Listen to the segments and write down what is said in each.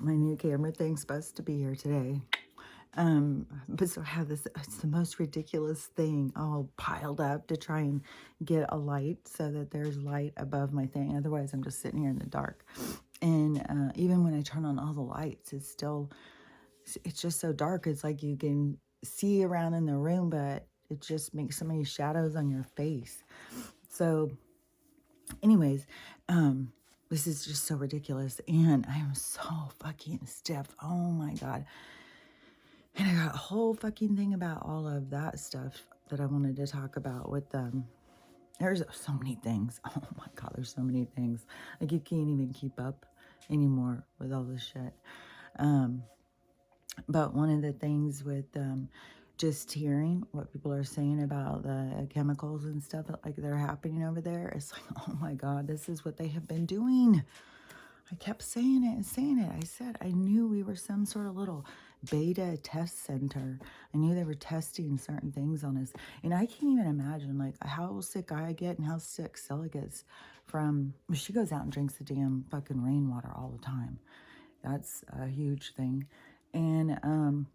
My new camera thing's supposed to be here today. But so I have this, it's the most ridiculous thing all piled up to try and get a light so that there's light above my thing. Otherwise, I'm just sitting here in the dark. And even when I turn on all the lights, it's just so dark. It's like you can see around in the room, but it just makes so many shadows on your face. So anyways, this is just so ridiculous. And I am so fucking stiff. Oh my God. And I got a whole fucking thing about all of that stuff that I wanted to talk about with them. There's so many things. Oh my God, there's so many things. Like you can't even keep up anymore with all this shit. But one of the things with just hearing what people are saying about the chemicals and stuff that like they're happening over there, it's like, oh my God, this is what they have been doing. I kept saying it and saying it. I said, I knew we were some sort of little beta test center. I knew they were testing certain things on us. And I can't even imagine like how sick I get and how sick Stella gets from, she goes out and drinks the damn fucking rainwater all the time. That's a huge thing. And,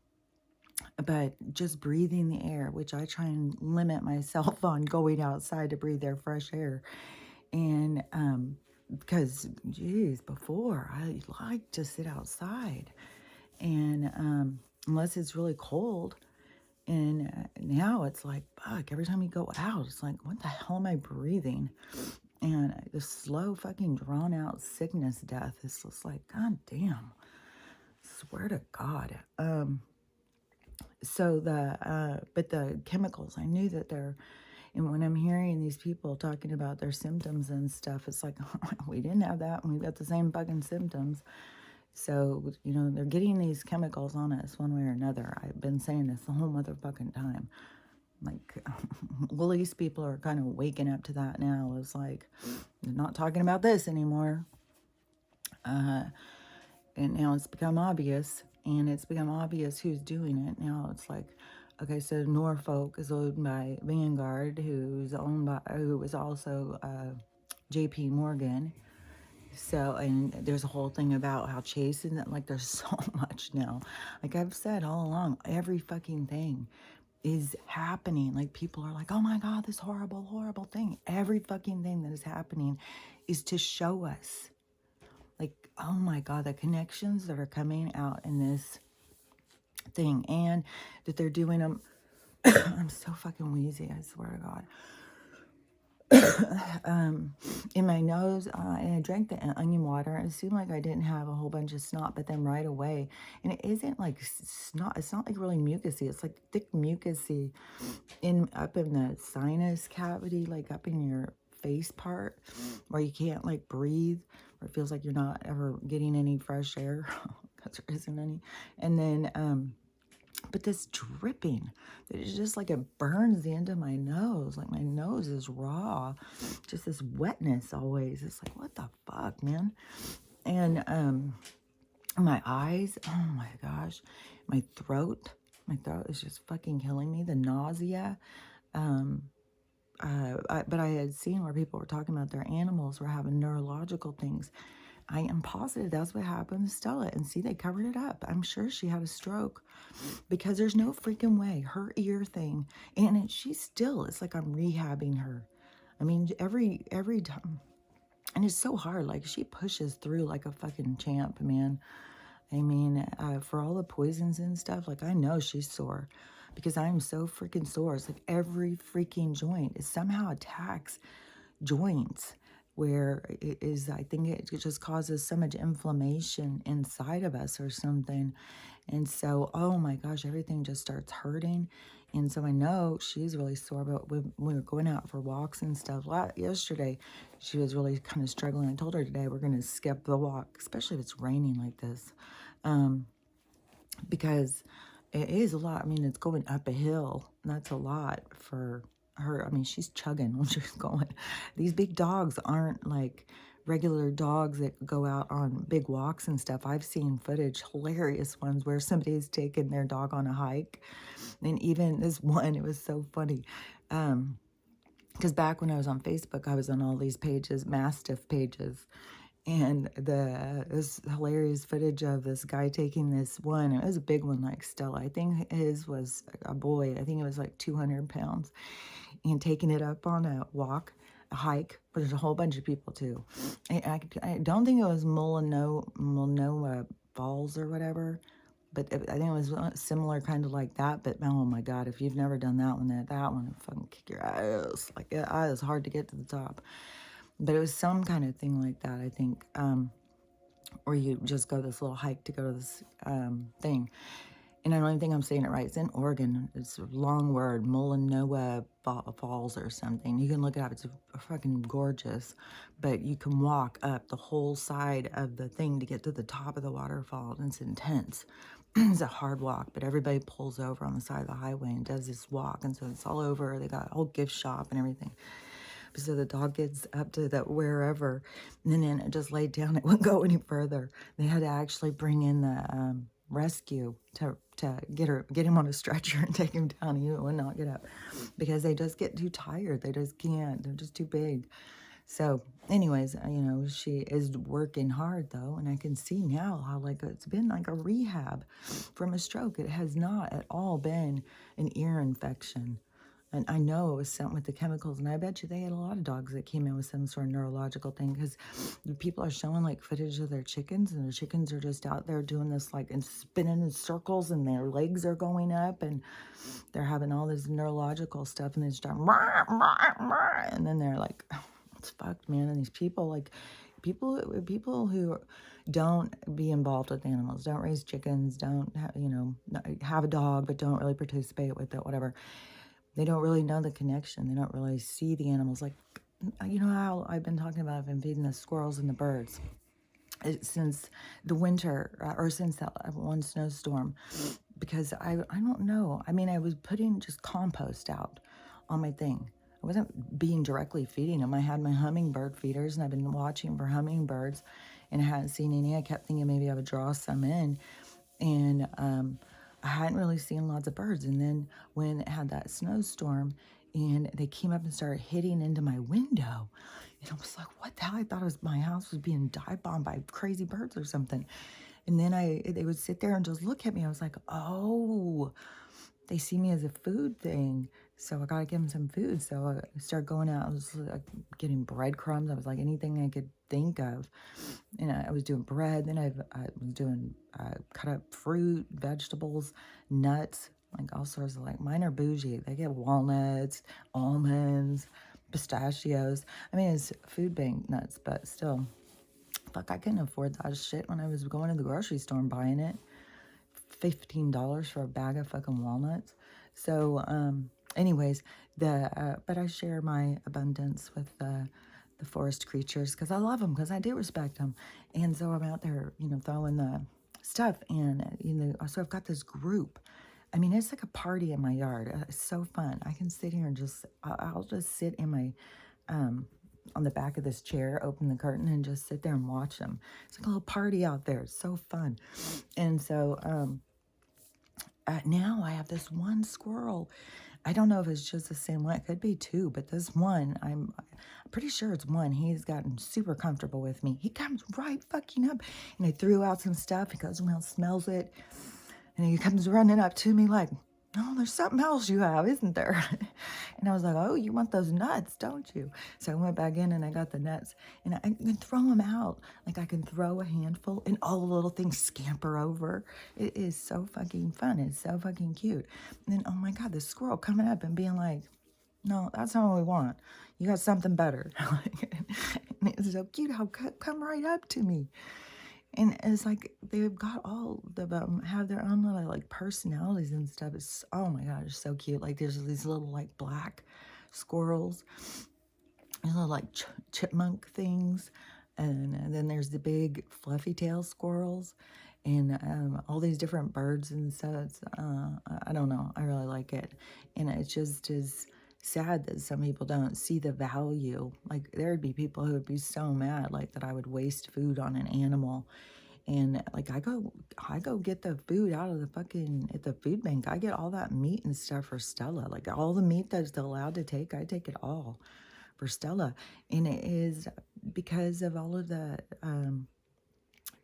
but just breathing the air, which I try and limit myself on going outside to breathe their fresh air. And, because, geez, before I liked to sit outside, and unless it's really cold, and now it's like, fuck, every time you go out, it's like, what the hell am I breathing? And the slow fucking drawn out sickness death is just like, god damn, swear to God. So but the chemicals, I knew that they're, and when I'm hearing these people talking about their symptoms and stuff, it's like, we didn't have that and we've got the same fucking symptoms. So, you know, they're getting these chemicals on us one way or another. I've been saying this the whole motherfucking time. Like, well, these people are kind of waking up to that now. It's like, they're not talking about this anymore. And now it's become obvious. And it's become obvious who's doing it. Now it's like, okay, so Norfolk is owned by Vanguard, who was also J.P. Morgan. So, and there's a whole thing about how Chase and like there's so much now. Like I've said all along, every fucking thing is happening. Like people are like, oh my God, this horrible, horrible thing. Every fucking thing that is happening is to show us. Like, oh my God, the connections that are coming out in this thing and that they're doing them. I'm so fucking wheezy, I swear to God. In my nose, and I drank the onion water. It seemed like I didn't have a whole bunch of snot, but then right away, and it isn't like snot. It's not like really mucusy. It's like thick mucusy up in the sinus cavity, like up in your face part, where you can't like breathe, or it feels like you're not ever getting any fresh air because there isn't any. And then, but this dripping, it's just like it burns the end of my nose. Like my nose is raw. Just this wetness always. It's like, what the fuck, man? And my eyes, oh my gosh. My throat is just fucking killing me. The nausea. But I had seen where people were talking about their animals were having neurological things. I am positive that's what happened to Stella. And see, they covered it up. I'm sure she had a stroke because there's no freaking way. Her ear thing, and she's still, it's like I'm rehabbing her. I mean, every time. And it's so hard. Like, she pushes through like a fucking champ, man. I mean, for all the poisons and stuff, like, I know she's sore because I'm so freaking sore. It's like every freaking joint, it somehow attacks joints where it is, I think it just causes so much inflammation inside of us or something. And so, oh my gosh, everything just starts hurting. And so I know she's really sore, but when we were going out for walks and stuff, yesterday, she was really kind of struggling. I told her today we're going to skip the walk, especially if it's raining like this, because it is a lot. I mean, it's going up a hill. That's a lot for her. I mean, she's chugging when she's going. These big dogs aren't like regular dogs that go out on big walks and stuff. I've seen footage, hilarious ones, where somebody's taken their dog on a hike. And even this one, it was so funny. Because back when I was on Facebook, I was on all these pages, Mastiff pages. And this hilarious footage of this guy taking this one, it was a big one like Stella. I think his was a boy. I think it was like 200 pounds. And taking it up on a walk, a hike, but there's a whole bunch of people too. I don't think it was Multnomah Falls or whatever, but I think it was similar kind of like that. But oh my God, if you've never done that one, that one would fucking kick your ass. Like it was hard to get to the top. But it was some kind of thing like that, I think, where you just go this little hike to go to this thing. And I don't think I'm saying it right. It's in Oregon. It's a long word, Multnomah Falls or something. You can look it up. It's fucking gorgeous. But you can walk up the whole side of the thing to get to the top of the waterfall. And it's intense. It's a hard walk, but everybody pulls over on the side of the highway and does this walk. And so it's all over. They got a whole gift shop and everything. So the dog gets up to that wherever, and then it just laid down. It wouldn't go any further. They had to actually bring in the rescue to get him on a stretcher and take him down. He would not get up because they just get too tired. They just can't. They're just too big. So, anyways, she is working hard though, and I can see now how like it's been like a rehab from a stroke. It has not at all been an ear infection. And I know it was something with the chemicals, and I bet you they had a lot of dogs that came in with some sort of neurological thing, because people are showing like footage of their chickens, and their chickens are just out there doing this like and spinning in circles, and their legs are going up, and they're having all this neurological stuff, and they start, and then they're like, it's fucked, man. And these people, like, people who don't be involved with animals, don't raise chickens, don't have a dog, but don't really participate with it, whatever. They don't really know the connection. They don't really see the animals. Like, you know how I've been talking about, I've been feeding the squirrels and the birds since the winter, or since that one snowstorm, because I don't know. I mean, I was putting just compost out on my thing. I wasn't being directly feeding them. I had my hummingbird feeders, and I've been watching for hummingbirds, and I hadn't seen any. I kept thinking maybe I would draw some in, and I hadn't really seen lots of birds. And then when it had that snowstorm, and they came up and started hitting into my window, and I was like, what the hell? I thought my house was being dive bombed by crazy birds or something. And then they would sit there and just look at me. I was like, oh, they see me as a food thing. So I got to give them some food. So I started going out. I was getting breadcrumbs. I was like anything I could think of. And I was doing bread. Then I was doing cut up fruit, vegetables, nuts, like all sorts of, like, mine are bougie. They get walnuts, almonds, pistachios. I mean, it's food bank nuts, but still. Fuck, I couldn't afford that shit when I was going to the grocery store and buying it. $15 for a bag of fucking walnuts. So, anyways, but I share my abundance with the forest creatures because I love them, because I do respect them. And so I'm out there, throwing the stuff, and so I've got this group. I mean, it's like a party in my yard. It's so fun. I can sit here and I'll just sit in my on the back of this chair, open the curtain, and just sit there and watch them. It's like a little party out there. It's so fun. And so now I have this one squirrel. I don't know if it's just the same one. It could be two, but this one, I'm pretty sure it's one. He's gotten super comfortable with me. He comes right fucking up, and I threw out some stuff. He goes around, smells it, and he comes running up to me like, oh, there's something else you have, isn't there? And I was like, oh, you want those nuts, don't you? So I went back in and I got the nuts, and I can throw them out. Like, I can throw a handful and all the little things scamper over. It is so fucking fun. It's so fucking cute. And then, oh my God, this squirrel coming up and being like, no, that's not what we want. You got something better. And it's so cute how come right up to me. And it's like they've got all of them have their own little like personalities and stuff. It's, oh my God, it's so cute. Like, there's these little like black squirrels, these little like chipmunk things, and then there's the big fluffy tail squirrels, and all these different birds and stuff. It's, I don't know. I really like it, and it just is sad that some people don't see the value. Like, there would be people who would be so mad, like, that I would waste food on an animal. And like, I go get the food out of the fucking at the food bank. I get all that meat and stuff for Stella. Like, all the meat that's allowed to take, I take it all. for Stella. And it is because of all of the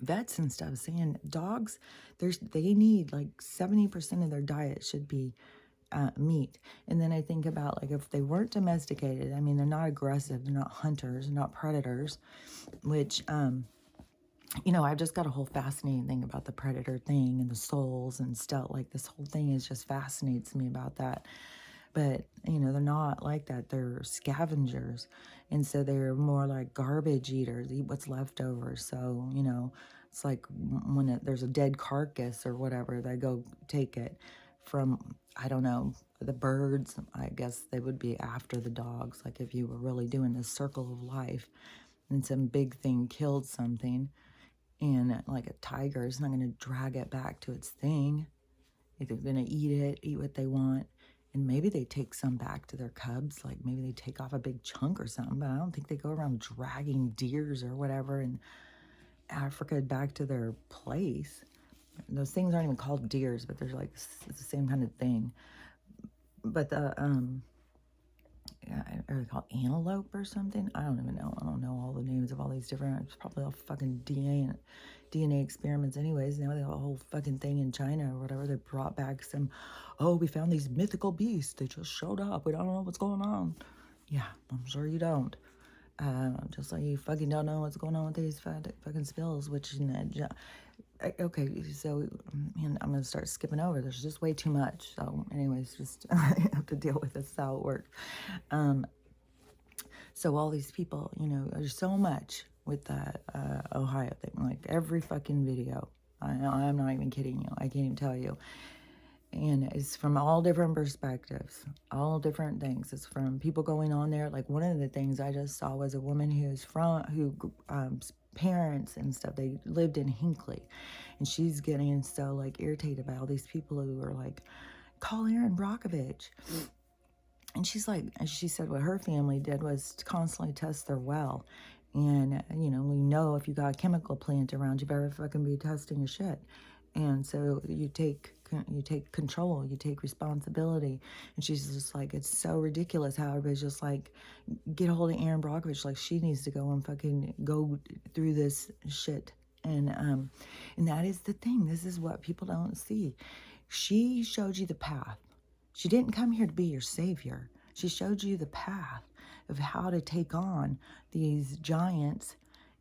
vets and stuff saying dogs, they need like 70% of their diet should be meat. And then I think about like if they weren't domesticated, I mean, they're not aggressive, they're not hunters, they're not predators, which, I've just got a whole fascinating thing about the predator thing and the souls and stuff. Like this whole thing is just fascinates me about that. But, they're not like that. They're scavengers. And so they're more like garbage eaters, eat what's left over. So, it's like when there's a dead carcass or whatever, they go take it from, I don't know, the birds. I guess they would be after the dogs. Like if you were really doing this circle of life and some big thing killed something, and like a tiger is not going to drag it back to its thing. They're going to eat it, eat what they want. And maybe they take some back to their cubs. Like maybe they take off a big chunk or something. But I don't think they go around dragging deers or whatever in Africa back to their place. Those things aren't even called deers, but they're like, it's the same kind of thing. But are they called antelope or something? I don't even know. I don't know all the names of all these different, it's probably all fucking DNA experiments anyways. Now they have a whole fucking thing in China or whatever. They brought back some, we found these mythical beasts. They just showed up. We don't know what's going on. Yeah, I'm sure you don't. Just like you fucking don't know what's going on with these fucking spills, which, okay, so, man, I'm going to start skipping over. There's just way too much. So, anyways, just I have to deal with this. That's how it works. So all these people, there's so much with that Ohio thing. Like every fucking video. I'm not even kidding you. I can't even tell you. And it's from all different perspectives, all different things. It's from people going on there. Like one of the things I just saw was a woman parents and stuff, they lived in Hinckley. And she's getting so like irritated by all these people who are like, call Aaron Brockovich. And she's like, she said what her family did was to constantly test their well. And, we know if you got a chemical plant around, you better fucking be testing your shit. And so you take control, you take responsibility. And she's just like, it's so ridiculous how everybody's just like, get a hold of Aaron Brockovich, like she needs to go and fucking go through this shit. And that is the thing. This is what people don't see. She showed you the path. She didn't come here to be your savior. She showed you the path of how to take on these giants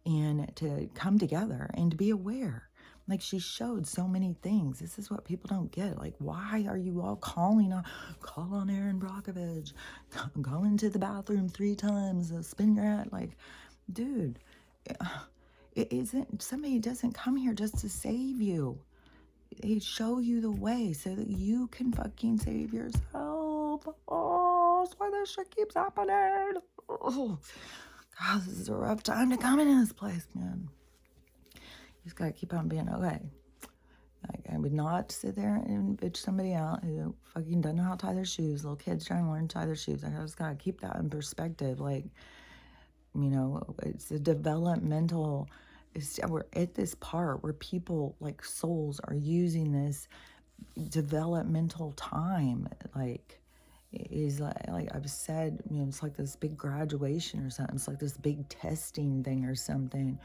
and to come together and to be aware. Like she showed so many things. This is what people don't get. Like, why are you all call on Aaron Brockovich, go into the bathroom 3 times, spin your hat. Like, dude, somebody doesn't come here just to save you. They show you the way so that you can fucking save yourself. Oh, that's why this shit keeps happening. Oh, God, this is a rough time to come into this place, man. You just gotta keep on being okay. Like, I would not sit there and bitch somebody out who fucking doesn't know how to tie their shoes. Little kids trying to learn to tie their shoes. I just gotta keep that in perspective. Like, it's a developmental. We're at this part where people like souls are using this developmental time, like is like I've said, it's like this big graduation or something. It's like this big testing thing or something,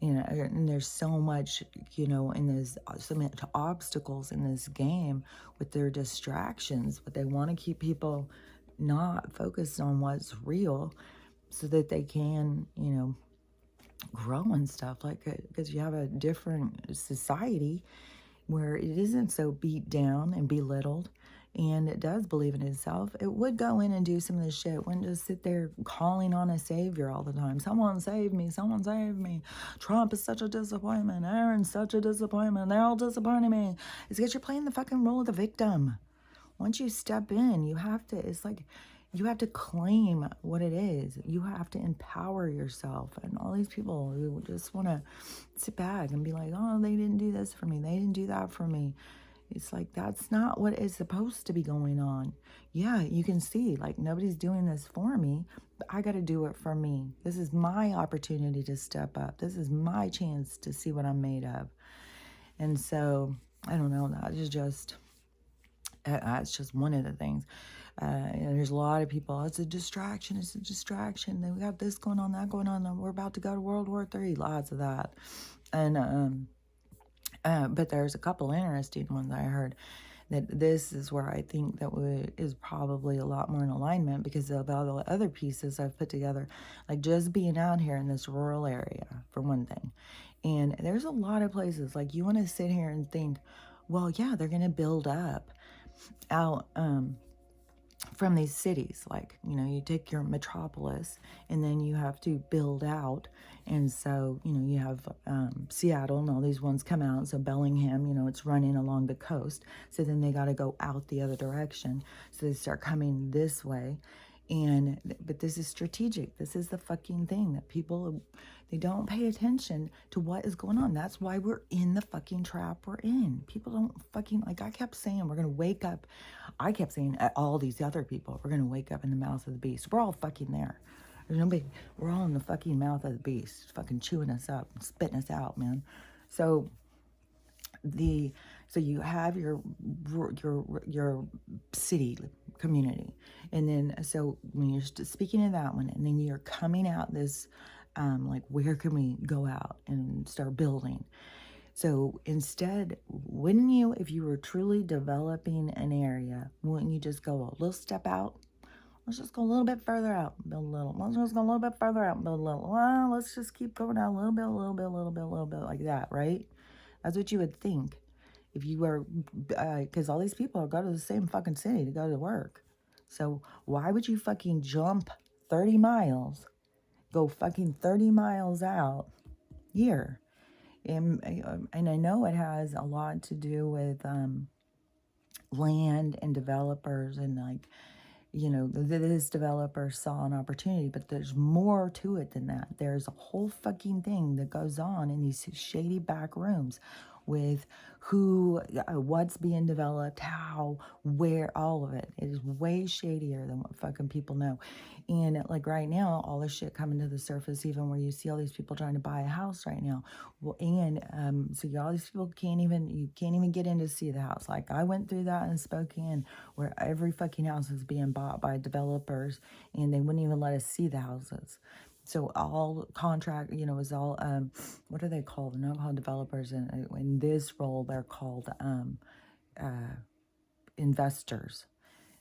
and there's so much, in this, so many obstacles in this game with their distractions, but they want to keep people not focused on what's real so that they can, grow and stuff, like, because you have a different society where it isn't so beat down and belittled, and it does believe in itself. It would go in and do some of this shit. It wouldn't just sit there calling on a savior all the time. Someone save me, someone save me. Trump is such a disappointment. Aaron's such a disappointment. They're all disappointing me. It's because you're playing the fucking role of the victim. Once you step in, you have to claim what it is. You have to empower yourself. And all these people who just want to sit back and be like, oh, they didn't do this for me. They didn't do that for me. It's like, that's not what is supposed to be going on. Yeah, you can see, like, nobody's doing this for me, but I got to do it for me. This is my opportunity to step up. This is my chance to see what I'm made of. And so, I don't know, that is just That's just one of the things. And there's a lot of people, "Oh, it's a distraction, it's a distraction. Then we got this going on, that going on, and we're about to go to World War III." Lots of that. And but there's a couple interesting ones I heard that this is where I think that is probably a lot more in alignment because of all the other pieces I've put together, like just being out here in this rural area, for one thing. And there's a lot of places, like you want to sit here and think, well, yeah, they're going to build up out from these cities. Like, you take your metropolis and then you have to build out. And so, you have Seattle and all these ones come out. So Bellingham, it's running along the coast. So then they got to go out the other direction. So they start coming this way. But this is strategic. This is the fucking thing that people, they don't pay attention to what is going on. That's why we're in the fucking trap we're in. People don't fucking, like I kept saying, we're going to wake up. I kept saying all these other people, we're going to wake up in the mouth of the beast. We're all fucking there. There's nobody, we're all in the fucking mouth of the beast, fucking chewing us up, spitting us out, man. So you have your city community, and then so when you're speaking of that one, and then you're coming out this like, where can we go out and start building? So instead, wouldn't you, if you were truly developing an area, wouldn't you just go a little step out? Let's just go a little bit further out, build a little. Let's just go a little bit further out, build a little. Well, let's just keep going out a little bit, a little bit, a little bit, a little bit, like that, right? That's what you would think if you were, because all these people go to the same fucking city to go to work. So why would you fucking jump 30 miles, go fucking 30 miles out here? And I know it has a lot to do with land and developers, and like, this developer saw an opportunity, but there's more to it than that. There's a whole fucking thing that goes on in these shady back rooms with what's being developed, how, where, all of it. It is way shadier than what fucking people know. And like right now, all this shit coming to the surface, even where you see all these people trying to buy a house right now. Well, and so all these people can't even get in to see the house. Like I went through that in Spokane, where every fucking house is being bought by developers, and they wouldn't even let us see the houses. So all contract, is all, what are they called? They're not called developers. In this role, they're called investors.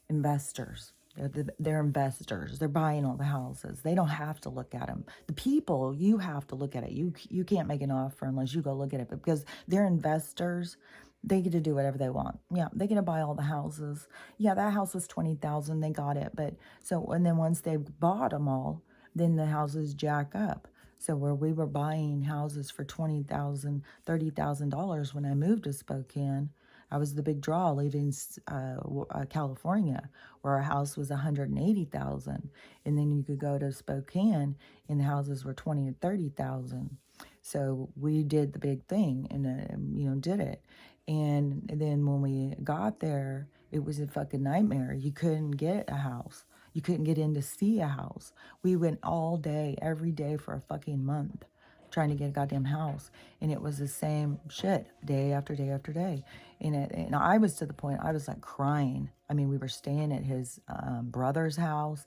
They're investors. They're buying all the houses. They don't have to look at them. The people, you have to look at it. You can't make an offer unless you go look at it. But because they're investors, they get to do whatever they want. Yeah, they get to buy all the houses. Yeah, that house was $20,000. They got it. But so, and then once they bought them all, then the houses jack up. So where we were buying houses for $20,000, $30,000 when I moved to Spokane, I was the big draw leaving California, where our house was $180,000, and then you could go to Spokane, and the houses were $20,000 and $30,000. So we did the big thing, and did it. And then when we got there, it was a fucking nightmare. You couldn't get a house. You couldn't get in to see a house. We went all day, every day for a fucking month, trying to get a goddamn house. And it was the same shit day after day after day. And I was to the point, I was like crying. I mean, we were staying at his brother's house.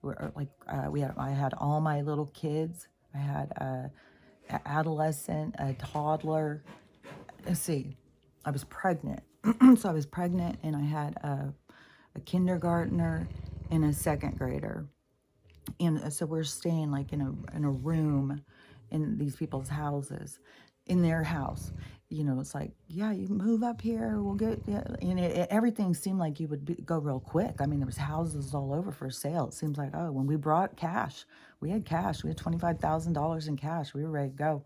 I had all my little kids. I had an adolescent, a toddler. Let's see, I was pregnant. So I was pregnant, and I had a kindergartner and a second grader. And so we're staying like in a room in these people's houses, in their house. It's like, yeah, you move up here, we'll get, yeah. And everything seemed like you would go real quick. I mean, there was houses all over for sale. It seems like, when we brought cash, we had cash. We had $25,000 in cash. We were ready to go.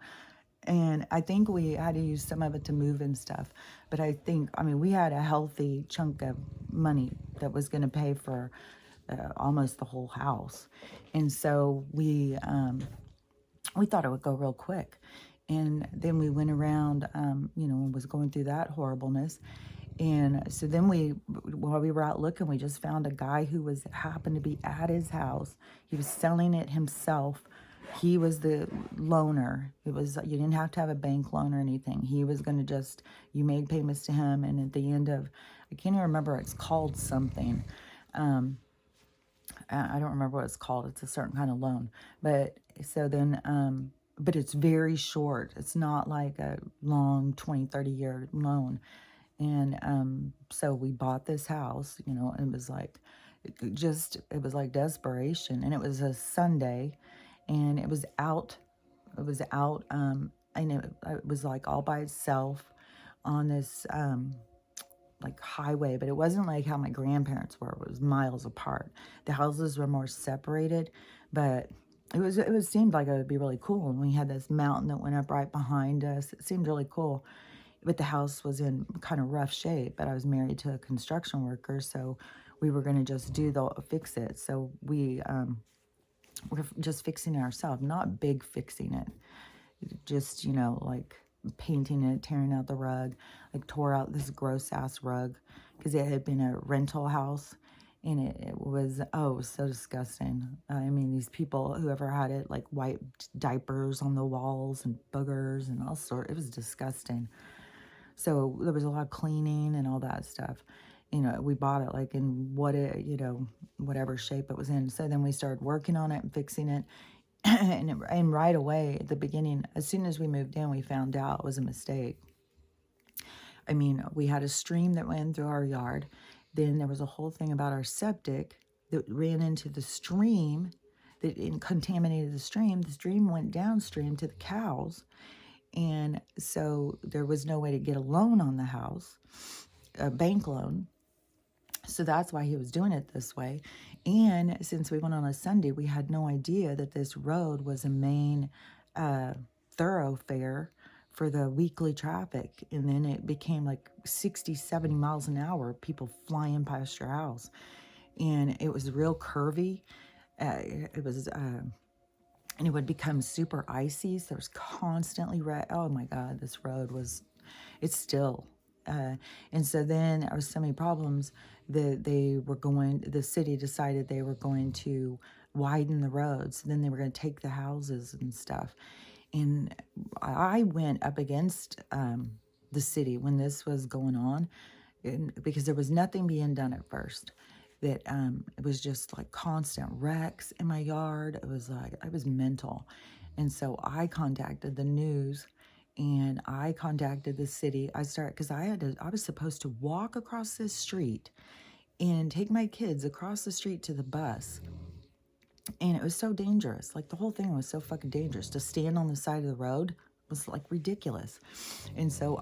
And I think we had to use some of it to move and stuff. But we had a healthy chunk of money that was going to pay for almost the whole house. And so we thought it would go real quick. And then we went around, was going through that horribleness. And so then while we were out looking, we just found a guy who happened to be at his house. He was selling it himself He was the loaner. It was, you didn't have to have a bank loan or anything. He was going to just, you made payments to him, and at the end of, I can't even remember, it's called something. I don't remember what it's called. It's a certain kind of loan. But so then, but it's very short. It's not like a long 20, 30-year loan. And so we bought this house, you know, and it was like, it was like desperation. And it was a Sunday, and it was out, and it was like all by itself on this, like highway, but it wasn't like how my grandparents were. It was miles apart. The houses were more separated, but it seemed like it would be really cool. And we had this mountain that went up right behind us. It seemed really cool, but the house was in kind of rough shape. But I was married to a construction worker, so we were going to just fix it. So we're just fixing it ourselves, not big fixing it. Just, you know, like painting it, tearing out the rug, like tore out this gross ass rug because it had been a rental house, and it was, oh, it was so disgusting. I mean, these people, whoever had it, like wiped diapers on the walls and boogers and all sorts. It was disgusting. So there was a lot of cleaning and all that stuff. You know, we bought it like in whatever shape it was in. So then we started working on it and fixing it. And right away at the beginning, as soon as we moved in, we found out it was a mistake. I mean, we had a stream that ran through our yard. Then there was a whole thing about our septic that ran into the stream, that contaminated the stream. The stream went downstream to the cows. And so there was no way to get a loan on the house, a bank loan. So that's why he was doing it this way. And since we went on a Sunday, we had no idea that this road was a main thoroughfare for the weekly traffic. And then it became like 60, 70 miles an hour, people flying past your house. And it was real curvy. It was, and it would become super icy. So there was constantly oh my God, this road was, it's still. And so then there was so many problems that the city decided they were going to widen the roads. Then they were going to take the houses and stuff. And I went up against the city when this was going on, because there was nothing being done at first. That it was just like constant wrecks in my yard. It was like, I was mental. And so I contacted the news, and I contacted the city. Because I was supposed to walk across this street and take my kids across the street to the bus. And it was so dangerous. Like, the whole thing was so fucking dangerous. To stand on the side of the road was like ridiculous. And so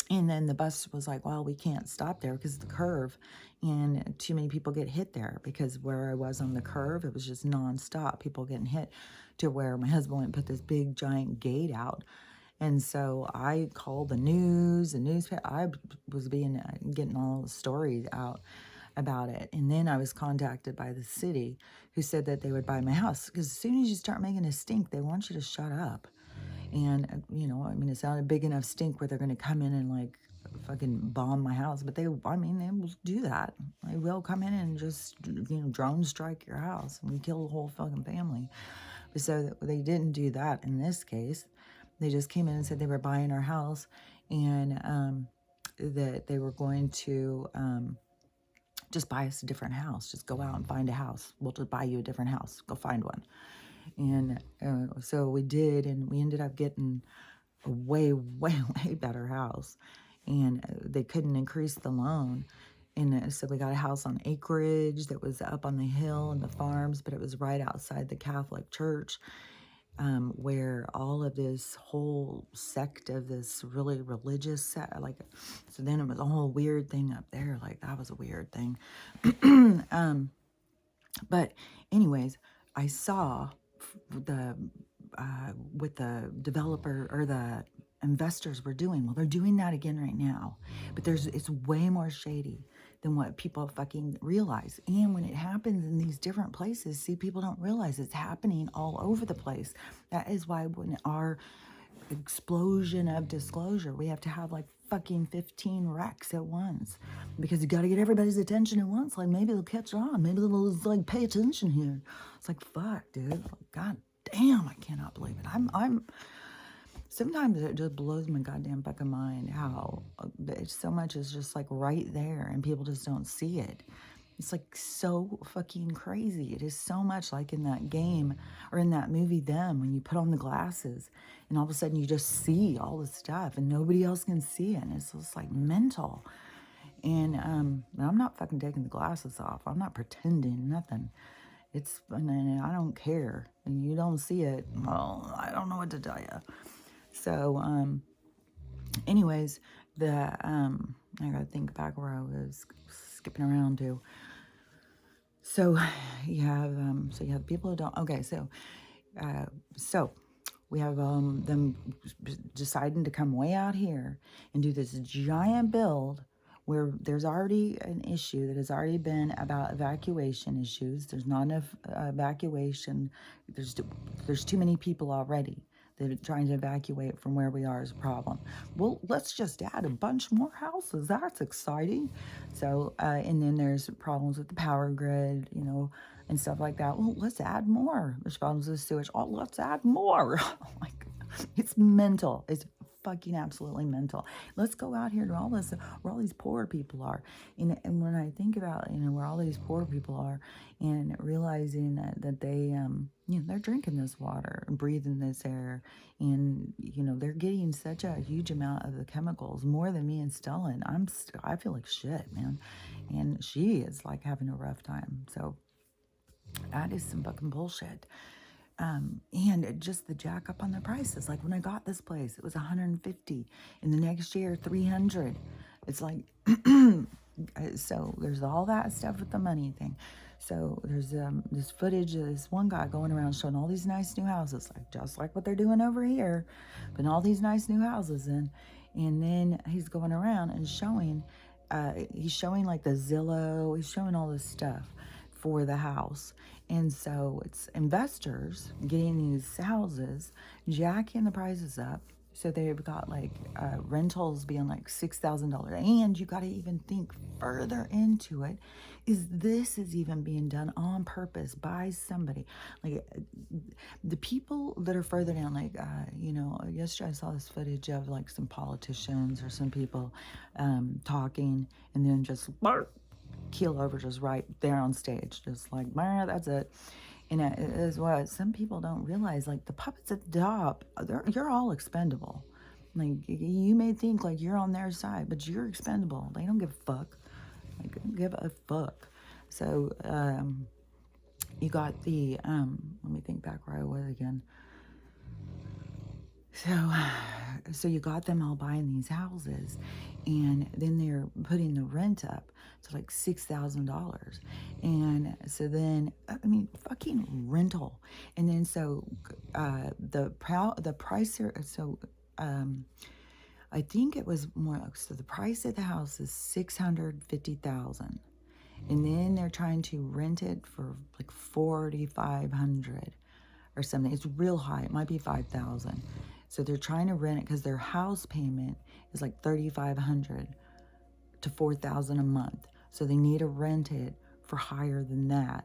and then the bus was like, well, we can't stop there because of the curve, and too many people get hit there, because where I was on the curve, it was just nonstop, people getting hit, to where my husband went and put this big giant gate out. And so I called the newspaper. I was getting all the stories out about it. And then I was contacted by the city, who said that they would buy my house, because as soon as you start making a stink, they want you to shut up. And, you know, I mean, it's not a big enough stink where they're going to come in and like fucking bomb my house. But they will do that. They will come in and just, drone strike your house and kill the whole fucking family. So they didn't do that in this case. They just came in and said they were buying our house, and that they were going to just buy us a different house. Just go out and find a house. We'll just buy you a different house. Go find one. And so we did, and we ended up getting a way, way, way better house. And they couldn't increase the loan. And so we got a house on acreage that was up on the hill and the farms, but it was right outside the Catholic Church, where all of this whole sect of this really religious sect, so then it was a whole weird thing up there. Like, that was a weird thing. But anyways, I saw what the developer or the investors were doing. Well, they're doing that again right now, but it's way more shady than what people fucking realize. And when it happens in these different places, see, people don't realize it's happening all over the place. That is why when our explosion of disclosure, we have to have like fucking 15 wrecks at once because you got to get everybody's attention at once. Like, maybe they'll catch on. Maybe they'll, like, pay attention here. It's like, fuck, dude. Like, God damn, I cannot believe it. Sometimes it just blows my goddamn fucking mind how so much is just like right there and people just don't see it. It's like so fucking crazy. It is so much like in that game or in that movie Them, when you put on the glasses and all of a sudden you just see all this stuff and nobody else can see it. And it's just like mental. And I'm not fucking taking the glasses off. I'm not pretending nothing. And I don't care. And you don't see it. Well, I don't know what to tell you. So, anyways, I gotta think back where I was skipping around to. So you have people who don't. Okay, so we have them deciding to come way out here and do this giant build where there's already an issue that has already been about evacuation issues. There's not enough evacuation. There's too many people already. They're trying to evacuate from where we are is a problem. Well, let's just add a bunch more houses. That's exciting. So, and then there's problems with the power grid, and stuff like that. Well, let's add more. There's problems with sewage. Oh, let's add more. Like, it's mental. It's fucking absolutely mental. Let's go out here to all this, where all these poor people are. And when I think about, where all these poor people are and realizing that they, they're drinking this water and breathing this air and, they're getting such a huge amount of the chemicals, more than me and Stellan. I feel like shit, man. And she is like having a rough time. So that is some fucking bullshit. And just the jack up on the prices. Like when I got this place, it was $150. In the next year, $300. It's like, so there's all that stuff with the money thing. So there's this footage of this one guy going around showing all these nice new houses, like just like what they're doing over here, putting all these nice new houses in. And then he's going around and showing, he's showing like the Zillow, he's showing all this stuff for the house. And so it's investors getting these houses, jacking the prices up. So they've got like rentals being like $6,000. And you got to even think further into it. This is even being done on purpose by somebody. Like the people that are further down, like, yesterday I saw this footage of like some politicians or some people talking and then just keel over just right there on stage, just like, that's it. And it is what some people don't realize, like the puppets at the top, you're all expendable. Like you may think like you're on their side, but you're expendable. They don't give a fuck. Like, give a fuck. So you got the let me think back where I was again. So you got them all buying these houses, and then they're putting the rent up to like $6,000, and so then fucking rental, and then so the price here. So I think it was more like, so the price of the house is $650,000, and then they're trying to rent it for like $4,500 or something. It's real high. It might be $5,000. So they're trying to rent it because their house payment is like $3,500 to $4,000 a month. So they need to rent it for higher than that.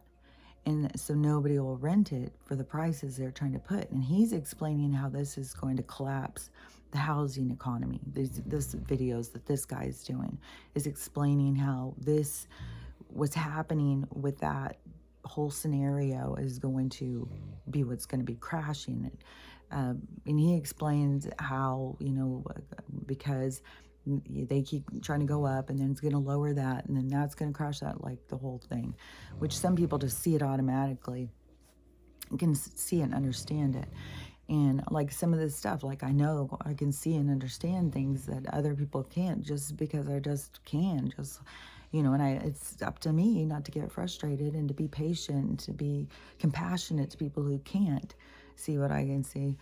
And so nobody will rent it for the prices they're trying to put. And he's explaining how this is going to collapse the housing economy. This videos that this guy is doing is explaining how this, what's happening with that whole scenario is going to be what's going to be crashing it. And he explains how, because they keep trying to go up and then it's going to lower that and then that's going to crash that, like the whole thing, which some people just see it automatically and can see it and understand it. And like some of this stuff, like I know I can see and understand things that other people can't, just because I just can, and it's up to me not to get frustrated and to be patient, to be compassionate to people who can't see what I can see.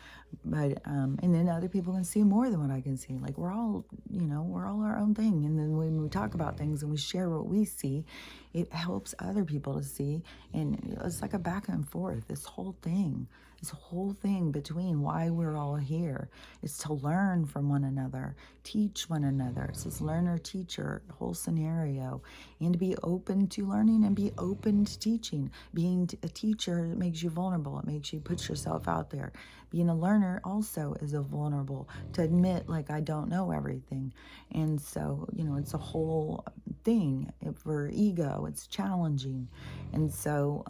But, and then other people can see more than what I can see. Like we're all our own thing. And then when we talk about things and we share what we see, it helps other people to see. And it's like a back and forth. This whole thing This whole thing between why we're all here is to learn from one another, teach one another. It's this learner-teacher whole scenario, and to be open to learning and be open to teaching. Being a teacher, it makes you vulnerable. It makes you put yourself out there. Being a learner also is a vulnerable to admit, like, I don't know everything. And so, it's a whole thing for ego. It's challenging. And so,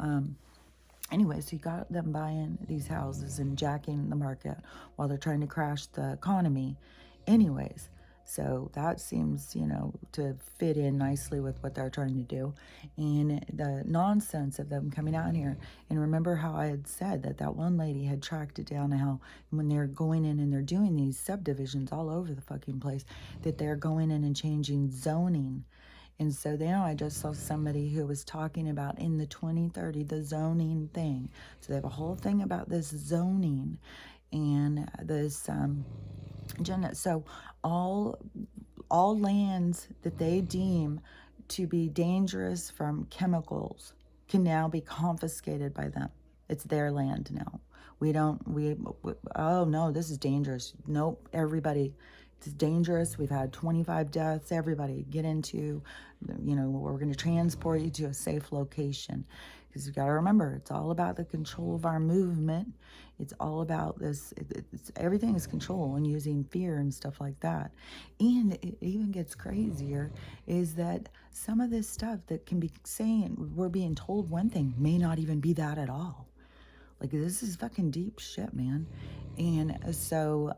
anyways, you got them buying these houses and jacking the market while they're trying to crash the economy. Anyways, so that seems, to fit in nicely with what they're trying to do. And the nonsense of them coming out here. And remember how I had said that one lady had tracked it down, how when they're going in and they're doing these subdivisions all over the fucking place, that they're going in and changing zoning. And so now I just saw somebody who was talking about in the 2030, the zoning thing. So they have a whole thing about this zoning and this so all lands that they deem to be dangerous from chemicals can now be confiscated by them. It's their land now. Oh no, this is dangerous. Nope, everybody, it's dangerous. We've had 25 deaths. Everybody get into, we're going to transport you to a safe location. Because you got to remember, it's all about the control of our movement. It's all about this. Everything is control and using fear and stuff like that. And it even gets crazier is that some of this stuff that can be saying, we're being told one thing, may not even be that at all. Like, this is fucking deep shit, man. And so,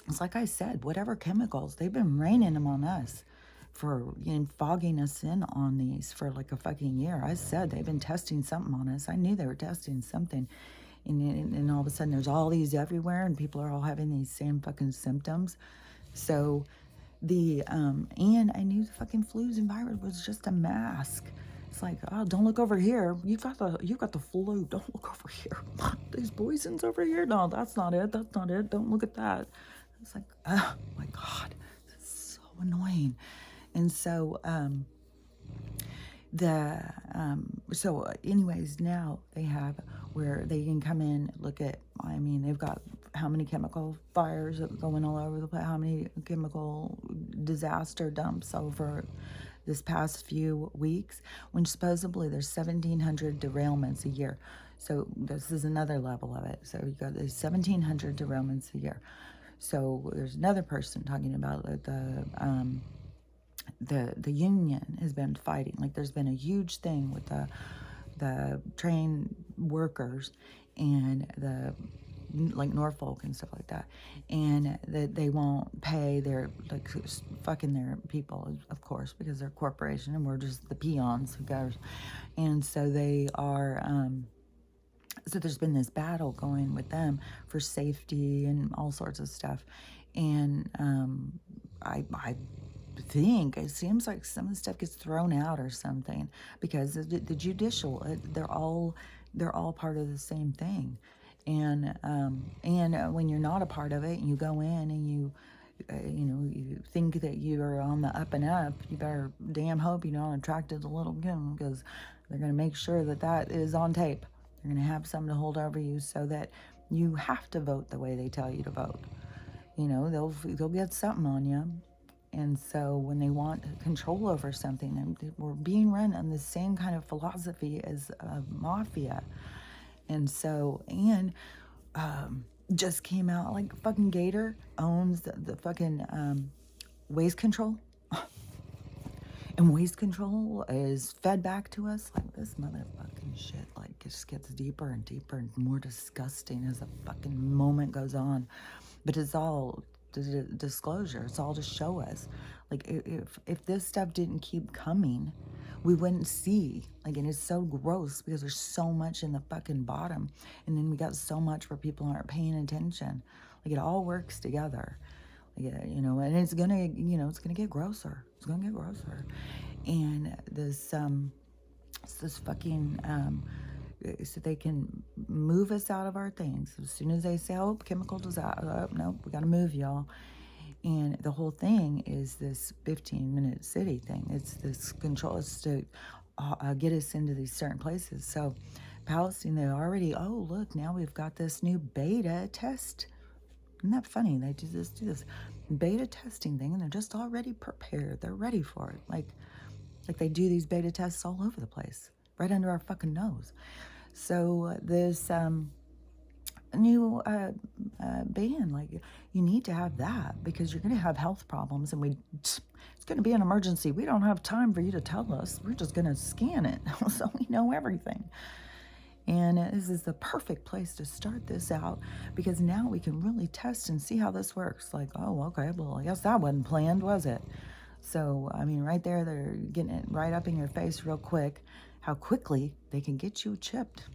it's like I said, whatever chemicals, they've been raining them on us for fogging us in on these for like a fucking year. I said they've been testing something on us. I knew they were testing something. And all of a sudden there's all these everywhere and people are all having these same fucking symptoms. So and I knew the fucking flus and virus was just a mask. It's like, oh, don't look over here. You got the flu. Don't look over here. These poisons over here. No, that's not it. That's not it. Don't look at that. It's like, oh my God, this is so annoying. And so, anyways, now they have where they can come in, look at, they've got how many chemical fires going all over the place, how many chemical disaster dumps over this past few weeks, when supposedly there's 1,700 derailments a year. So this is another level of it. So you got these 1,700 derailments a year. So there's another person talking about the union has been fighting. Like, there's been a huge thing with the train workers and the like Norfolk and stuff like that, and that they won't pay their, like, fucking their people, of course, because they're a corporation and we're just the peons who goes. And so they are so there's been this battle going with them for safety and all sorts of stuff. And I think it seems like some of the stuff gets thrown out or something, because the judicial, they're all part of the same thing. And when you're not a part of it and you go in and you think that you're on the up and up, you better damn hope you don't attract it a little bit, because they're going to make sure that is on tape. They're going to have something to hold over you so that you have to vote the way they tell you to vote. They'll get something on you. And so when they want control over something, and we're being run on the same kind of philosophy as mafia. And so, just came out, like, fucking Gator owns the fucking waste control. And waste control is fed back to us. Like, this motherfucking shit, like, it just gets deeper and deeper and more disgusting as the fucking moment goes on. But it's all disclosure. It's all to show us. Like, if this stuff didn't keep coming, we wouldn't see. Like, and it's so gross because there's so much in the fucking bottom. And then we got so much where people aren't paying attention. Like, it all works together. Like, and it's gonna, it's gonna get grosser. It's gonna get grosser. And this fucking, so they can move us out of our things. As soon as they say, oh, chemical disaster, oh, nope, we got to move y'all. And the whole thing is this 15-minute city thing. It's this control. It's to get us into these certain places. So Palestine, they already, oh, look, now we've got this new beta test. Isn't that funny? They do this beta testing thing, and they're just already prepared. They're ready for it. Like they do these beta tests all over the place, right under our fucking nose. So this new ban, like you need to have that because you're going to have health problems, and it's going to be an emergency. We don't have time for you to tell us. We're just going to scan it so we know everything. And this is the perfect place to start this out because now we can really test and see how this works. Like, oh, okay, well, I guess that wasn't planned, was it? So, I mean, right there, they're getting it right up in your face real quick. How quickly they can get you chipped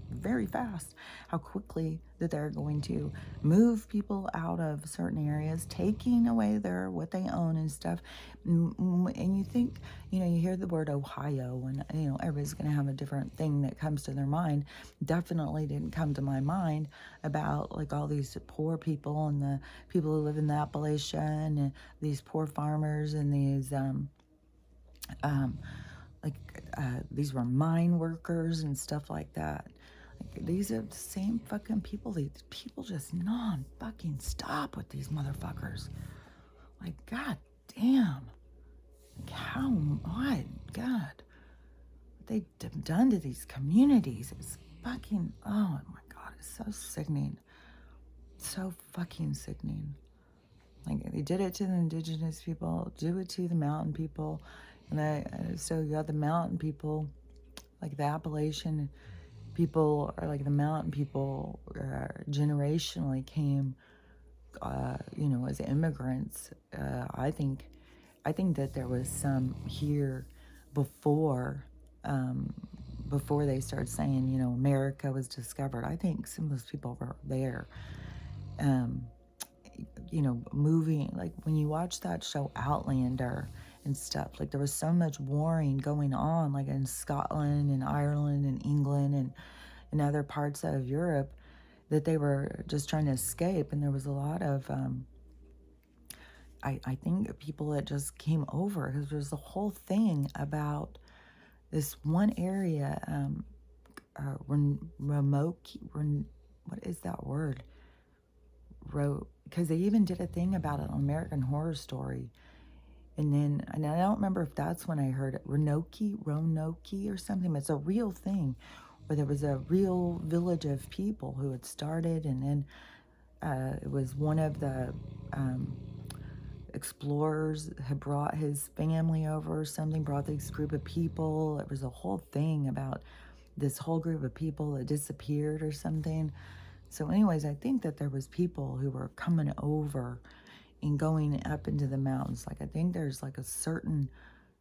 very fast. How quickly that they're going to move people out of certain areas, taking away what they own and stuff. And you think, you hear the word Ohio, and everybody's going to have a different thing that comes to their mind. Definitely didn't come to my mind about like all these poor people and the people who live in the Appalachian and these poor farmers and these these were mine workers and stuff like that. Like, these are the same fucking people. These people just non-fucking stop with these motherfuckers. Like, god damn. Like, how, what? God. What they've done to these communities is fucking, oh my god, it's so sickening. So fucking sickening. Like, they did it to the indigenous people, do it to the mountain people. And so you got the mountain people, like the Appalachian people, or like the mountain people, generationally came, as immigrants. I think that there was some here before, before they started saying, America was discovered. I think some of those people were there. Moving, like when you watch that show Outlander and stuff, like there was so much warring going on, like in Scotland and Ireland and England and in other parts of Europe, that they were just trying to escape. And there was a lot of, I think, people that just came over because there's a whole thing about this one area, what is that word? Because they even did a thing about it on American Horror Story. And I don't remember if that's when I heard it, Roanoke or something. But it's a real thing where there was a real village of people who had started, and then it was one of the explorers had brought his family over or something, brought this group of people. It was a whole thing about this whole group of people that disappeared or something. So anyways, I think that there was people who were coming over and going up into the mountains. Like, I think there's like a certain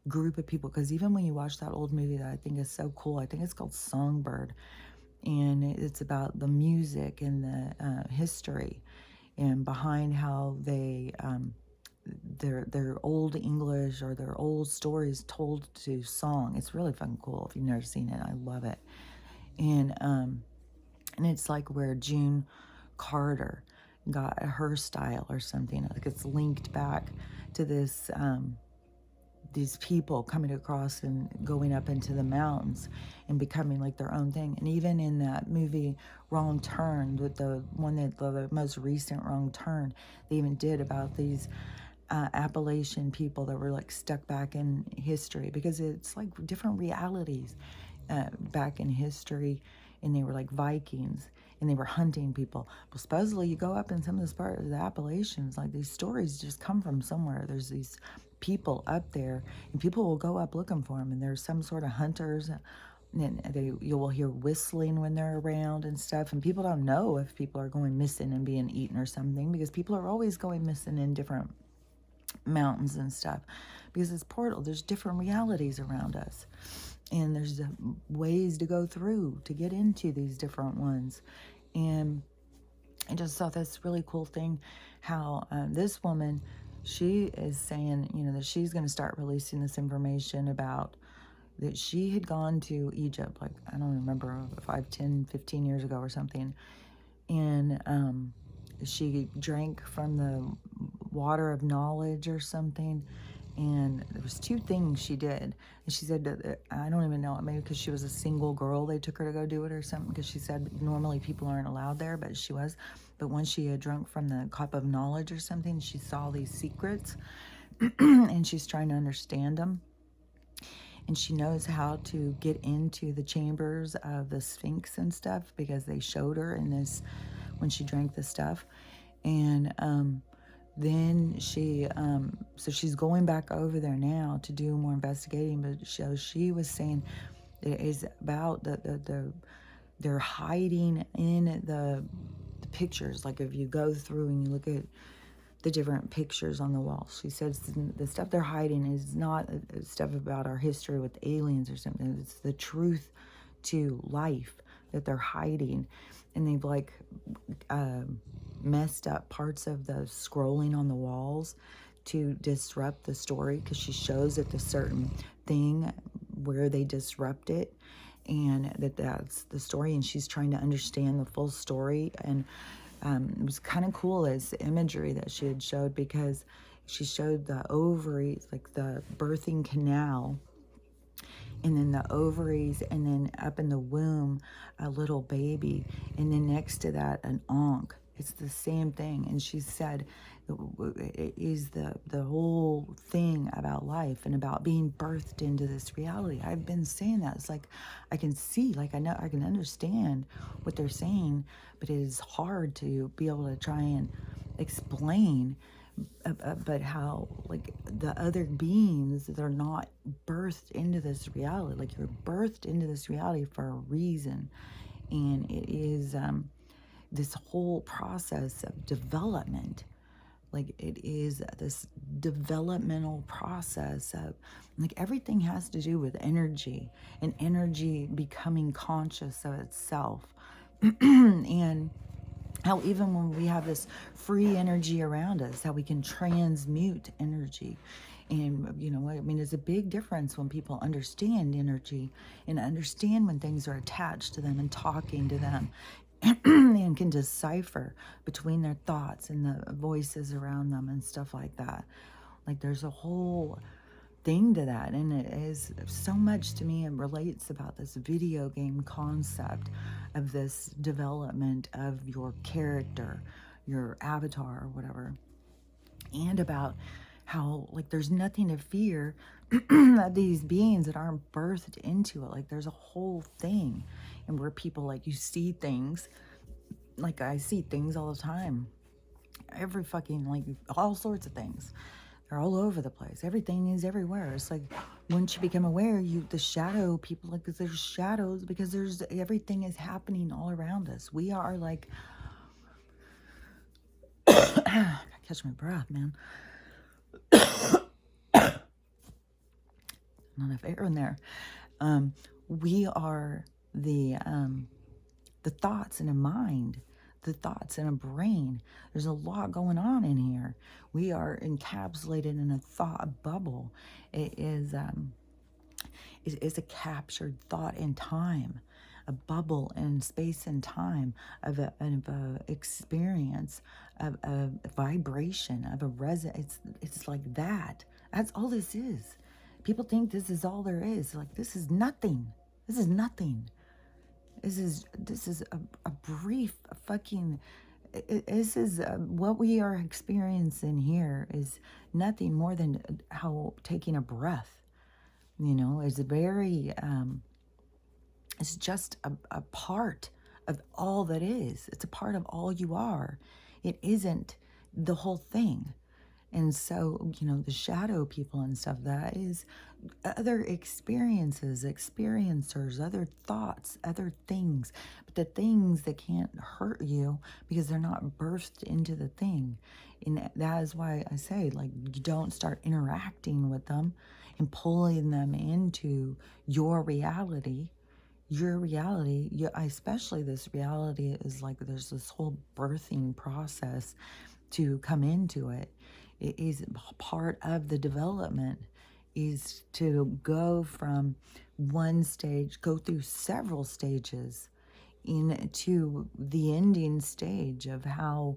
group of people, because even when you watch that old movie that I think is so cool, I think it's called Songbird, and it's about the music and the history and behind how they their old English or their old stories told to song. It's really fucking cool. If you've never seen it, I love it. And it's like where June Carter got her style or something. Like, it's linked back to this, these people coming across and going up into the mountains and becoming like their own thing. And even in that movie Wrong Turn, with the most recent Wrong Turn, they even did about these Appalachian people that were like stuck back in history, because it's like different realities back in history. And they were like Vikings, and they were hunting people. Well, supposedly you go up in some of this part of the Appalachians, like these stories just come from somewhere. There's these people up there, and people will go up looking for them, and there's some sort of hunters, and you will hear whistling when they're around and stuff. And people don't know if people are going missing and being eaten or something, because people are always going missing in different mountains and stuff, because it's portal. There's different realities around us, and there's ways to go through to get into these different ones. And I just thought that's a really cool thing how this woman, she is saying, that she's going to start releasing this information about that she had gone to Egypt, like, I don't remember, 5, 10, 15 years ago or something. And she drank from the water of knowledge or something. And there was two things she did. And she said that, I don't even know, maybe because she was a single girl, they took her to go do it or something, because she said normally people aren't allowed there, but she was. But once she had drunk from the cup of knowledge or something, she saw these secrets and she's trying to understand them. And she knows how to get into the chambers of the Sphinx and stuff, because they showed her in this when she drank the stuff. And then so she's going back over there now to do more investigating. But she was saying it is about they're hiding in the pictures. Like if you go through and you look at the different pictures on the wall, she says the stuff they're hiding is not stuff about our history with aliens or something. It's the truth to life that they're hiding. And they've like messed up parts of the scrolling on the walls to disrupt the story, because she shows it the certain thing where they disrupt it, and that's the story, and she's trying to understand the full story. And it was kind of cool as imagery that she had showed, because she showed the ovaries, like the birthing canal, and then the ovaries, and then up in the womb, a little baby, and then next to that, an ankh. It's the same thing. And she said it is the whole thing about life and about being birthed into this reality. I've been saying that. It's like I can see, like I know, I can understand what they're saying, but it is hard to be able to try and explain. But how, like, the other beings, they're not birthed into this reality. Like, you're birthed into this reality for a reason. And it is this whole process of development. Like, it is this developmental process of, like, everything has to do with energy, and energy becoming conscious of itself. And how even when we have this free energy around us, how we can transmute energy. And, you know, I mean, it's a big difference when people understand energy and understand when things are attached to them and talking to them and can decipher between their thoughts and the voices around them and stuff like that. Like, there's a whole thing to that, and it is so much to me. It relates about this video game concept of this development of your character, your avatar or whatever, and about how, like, there's nothing to fear of these beings that aren't birthed into it. Like, there's a whole thing, and where people, like, you see things, like I see things all the time, every fucking, like, all sorts of things. They're all over the place. Everything is everywhere. It's like, once you become aware, the shadow people, like, there's shadows, because everything is happening all around us. We are like, I catch my breath, man. Not enough air in there. We are the thoughts in a mind, the thoughts in a brain. There's a lot going on in here. We are encapsulated in a thought bubble. It is a captured thought in time, a bubble in space and time of a experience, of a vibration, of a resonance. It's like that. That's all this is. People think this is all there is. Like, this is nothing. This is nothing. This is a brief fucking. This is what we are experiencing here is nothing more than how taking a breath. You know, is very. It's just a part of all that is. It's a part of all you are. It isn't the whole thing. And so, you know, the shadow people and stuff, that is other experiences, experiencers, other thoughts, other things. But the things that can't hurt you because they're not birthed into the thing. And that is why I say, like, you don't start interacting with them and pulling them into your reality. Your reality, especially this reality, is like there's this whole birthing process to come into it. It is part of the development, is to go from one stage, go through several stages into the ending stage of how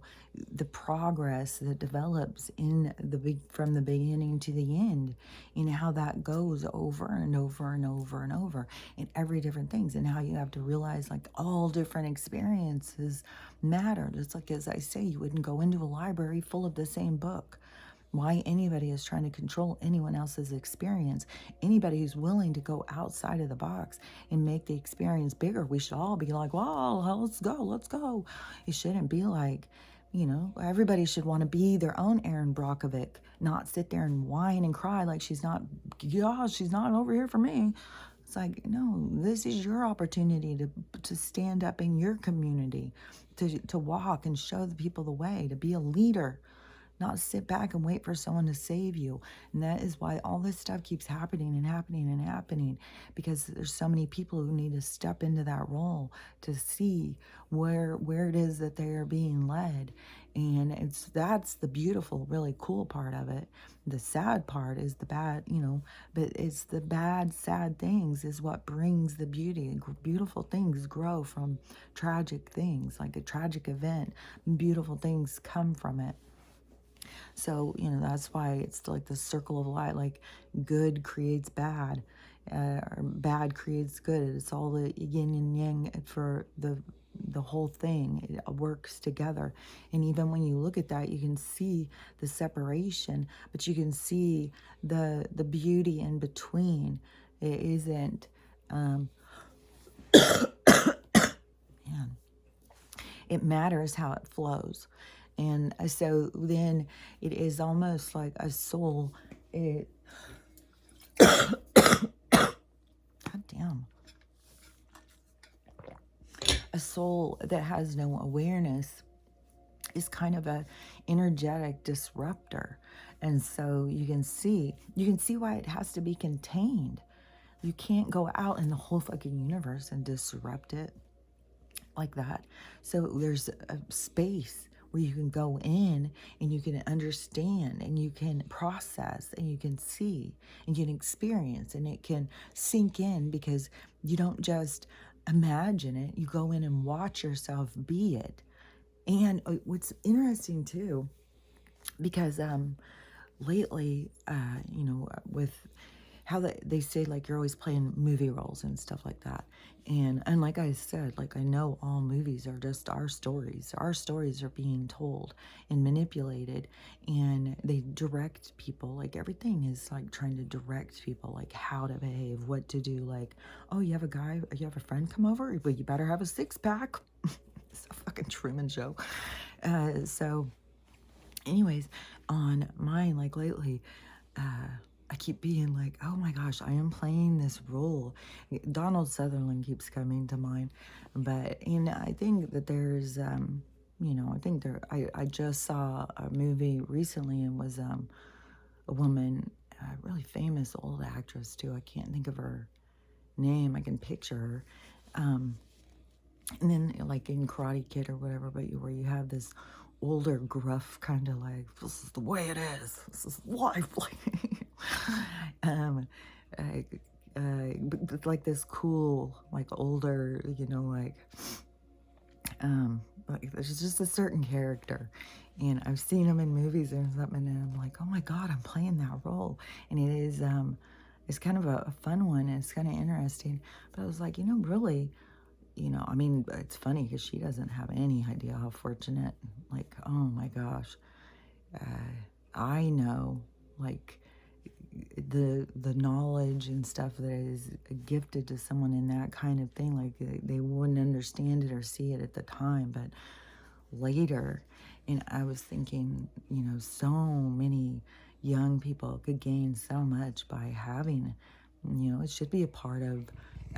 the progress that develops in from the beginning to the end, and how that goes over and over and over and over in every different things, and how you have to realize like all different experiences matter. Just like, as I say, you wouldn't go into a library full of the same book. Why anybody is trying to control anyone else's experience, anybody who's willing to go outside of the box and make the experience bigger, we should all be like, well, let's go, let's go. It shouldn't be like, everybody should want to be their own Erin Brockovich, not sit there and whine and cry like she's not over here for me. It's like, no, this is your opportunity to stand up in your community, to walk and show the people the way, to be a leader, not sit back and wait for someone to save you. And that is why all this stuff keeps happening and happening and happening, because there's so many people who need to step into that role to see where it is that they are being led. And that's the beautiful, really cool part of it. The sad part is the bad, but it's the bad, sad things is what brings the beauty. Beautiful things grow from tragic things, like a tragic event. Beautiful things come from it. So, that's why it's like the circle of life, like good creates bad, or bad creates good. It's all the yin and yang for the whole thing. It works together. And even when you look at that, you can see the separation, but you can see the beauty in between. It isn't, man, it matters how it flows. And so then it is almost like a soul. God damn. A soul that has no awareness is kind of a energetic disruptor. And so you can see why it has to be contained. You can't go out in the whole fucking universe and disrupt it like that. So there's a space where you can go in and you can understand and you can process and you can see and you can experience, and it can sink in, because you don't just imagine it, you go in and watch yourself be it. And what's interesting too, because lately, with how they say like you're always playing movie roles and stuff like that. And like I said, like I know all movies are just our stories. Our stories are being told and manipulated, and they direct people. Like everything is like trying to direct people, like how to behave, what to do. Like, oh, you have a friend come over, but you better have a 6-pack. It's a fucking Truman Show. So anyways, on mine, like lately, I keep being like, oh my gosh, I am playing this role. Donald Sutherland keeps coming to mind. But, I think that there's, I just saw a movie recently, and was a woman, a really famous old actress too. I can't think of her name. I can picture her. And then like in Karate Kid or whatever, but where you have this older, gruff kind of like, this is the way it is. This is life. But like this cool, like older, like there's just a certain character, and I've seen him in movies and something, and I'm like, oh my God, I'm playing that role. And it is, it's kind of a fun one, and it's kind of interesting. But I was like, really, I mean, it's funny because she doesn't have any idea how fortunate, like, oh my gosh, I know, like, the knowledge and stuff that is gifted to someone in that kind of thing, like they wouldn't understand it or see it at the time, but later. And I was thinking, so many young people could gain so much by having, it should be a part of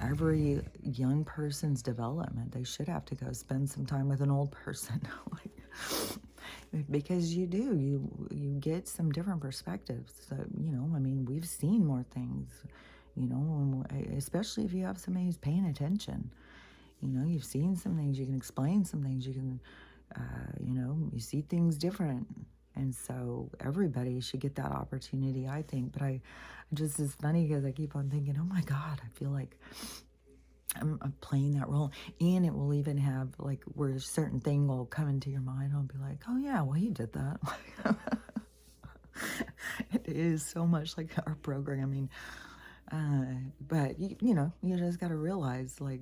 every young person's development. They should have to go spend some time with an old person. Because you get some different perspectives. So, I mean, we've seen more things, especially if you have somebody who's paying attention. You've seen some things, you can explain some things, you can, you see things different. And so everybody should get that opportunity, I think. But it's funny because I keep on thinking, oh my God, I feel like I'm playing that role. And it will even have like where a certain thing will come into your mind. I'll be like, oh yeah, well he did that. It is so much like our programming. But you know, you just got to realize like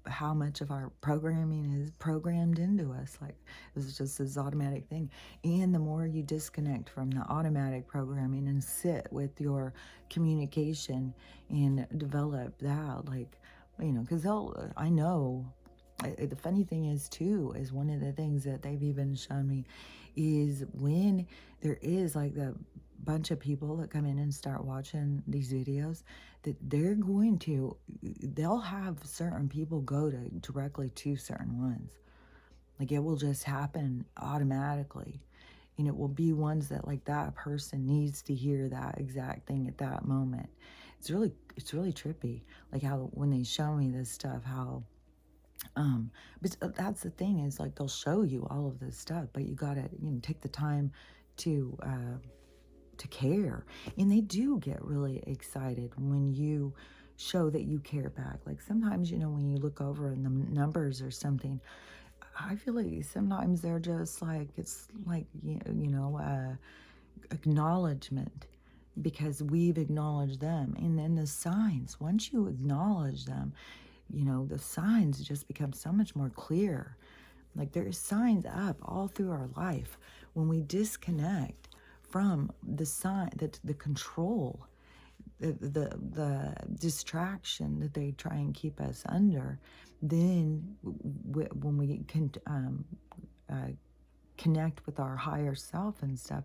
how much of our programming is programmed into us. Like it's just this automatic thing. And the more you disconnect from the automatic programming and sit with your communication and develop that, like, you know, because I know. The funny thing is too is one of the things that they've even shown me is when there is like the bunch of people that come in and start watching these videos, that they'll have certain people go to directly to certain ones. Like it will just happen automatically. And it will be ones that like that person needs to hear that exact thing at that moment. It's really trippy. Like how when they show me this stuff, how but that's the thing is like they'll show you all of this stuff, but you gotta, you know, take the time to care. And they do get really excited when you show that you care back. Like sometimes, you know, when you look over in the numbers or something, I feel like sometimes they're just like, it's like, acknowledgement because we've acknowledged them. And then the signs, once you acknowledge them, you know, the signs just become so much more clear. Like there's signs up all through our life when we disconnect from the sign, the control, the distraction that they try and keep us under. Then when we can connect with our higher self and stuff,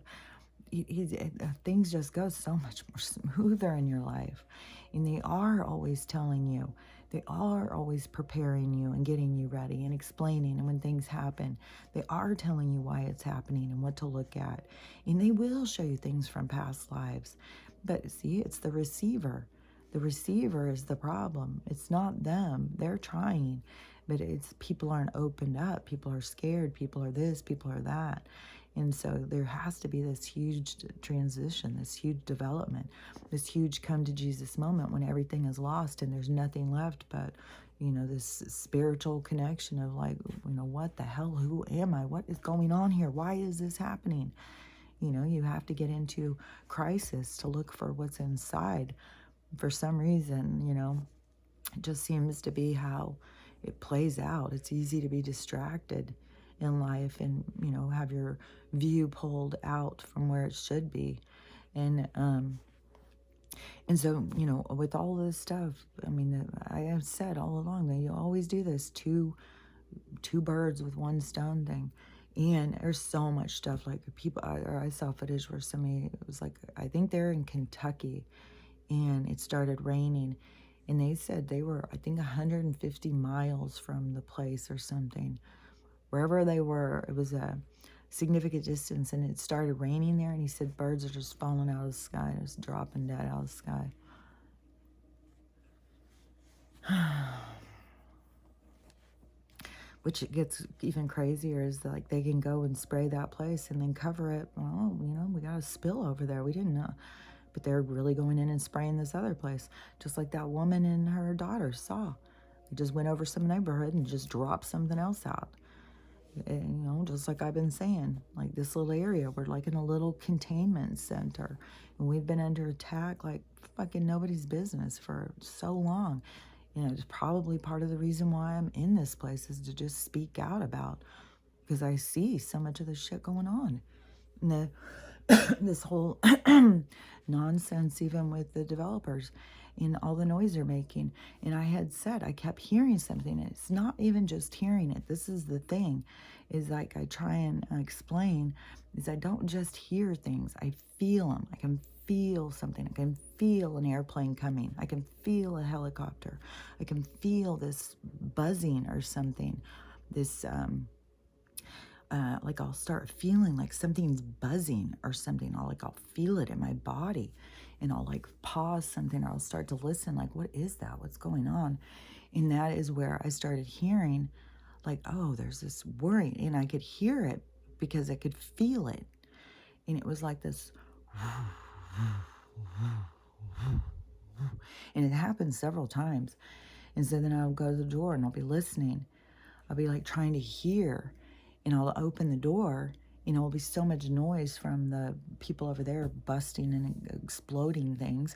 things just go so much more smoother in your life. And they are always telling you, they are always preparing you and getting you ready and explaining. And when things happen, they are telling you why it's happening and what to look at. And they will show you things from past lives. But see, it's the receiver. The receiver is the problem. It's not them. They're trying. But it's people aren't opened up. People are scared. People are this. People are that. And so there has to be this huge transition, this huge development, this huge come to Jesus moment when everything is lost and there's nothing left but, you know, this spiritual connection of like, you know, what the hell, who am I? What is going on here? Why is this happening? You know, you have to get into crisis to look for what's inside. For some reason, you know, it just seems to be how it plays out. It's easy to be distracted in life and, you know, have your view pulled out from where it should be. And so, you know, with all this stuff, I mean, I have said all along that you always do this two birds with one stone thing. And there's so much stuff like people, I saw footage where somebody, it was like, I think they're in Kentucky and it started raining. And they said they were, I think, 150 miles from the place or something. Wherever they were, it was a significant distance, and it started raining there. And he said birds are just falling out of the sky, just dropping dead out of the sky. Which it gets even crazier is like they can go and spray that place and then cover it. Well, you know, we got a spill over there. We didn't know. But they're really going in and spraying this other place. Just like that woman and her daughter saw. They just went over some neighborhood and just dropped something else out. And, you know, just like I've been saying, like this little area, we're like in a little containment center. And we've been under attack like fucking nobody's business for so long. You know, it's probably part of the reason why I'm in this place is to just speak out about, because I see so much of this shit going on. And this whole nonsense, even with the developers and all the noise they're making. And I had said, I kept hearing something. And it's not even just hearing it. This is the thing, is like I try and explain, is I don't just hear things. I feel them. I can feel something. I can feel an airplane coming. I can feel a helicopter. I can feel this buzzing or something. This, like I'll start feeling like something's buzzing or something. I'll feel it in my body, and I'll like pause something, or I'll start to listen like, what is that? What's going on? And that is where I started hearing like, oh, there's this worry, and I could hear it because I could feel it. And it was like this, and it happened several times. And so then I'll go to the door and I'll be listening. I'll be like trying to hear, and I'll open the door, and it'll be so much noise from the people over there busting and exploding things.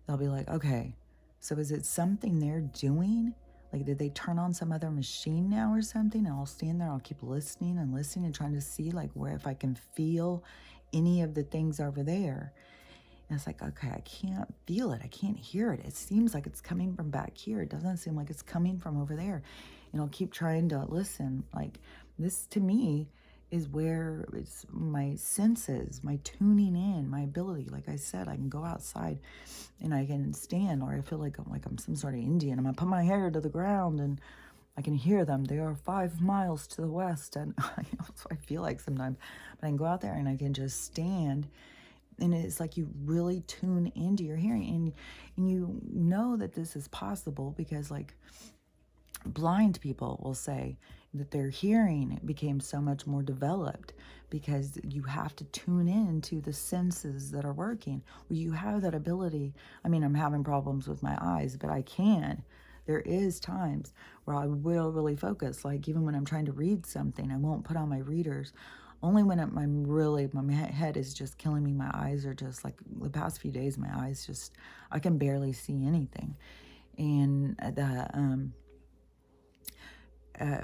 They'll be like, okay, so is it something they're doing? Like, did they turn on some other machine now or something? And I'll stand there, I'll keep listening and listening and trying to see like where, if I can feel any of the things over there. And it's like, okay, I can't feel it. I can't hear it. It seems like it's coming from back here. It doesn't seem like it's coming from over there. And I'll keep trying to listen. Like, this to me is where it's my senses, my tuning in, my ability. Like I said, I can go outside and I can stand, or I feel like I'm some sort of Indian. I'm gonna put my hair to the ground and I can hear them. They are 5 miles to the west. And that's what I feel like sometimes. But I can go out there and I can just stand, and it's like you really tune into your hearing, and you know that this is possible because like blind people will say that their hearing became so much more developed because you have to tune in to the senses that are working. Well, you have that ability. I mean, I'm having problems with my eyes, but I can. There is times where I will really focus. Like even when I'm trying to read something, I won't put on my readers. Only when I'm really, my head is just killing me. My eyes are just like the past few days, my eyes just, I can barely see anything. And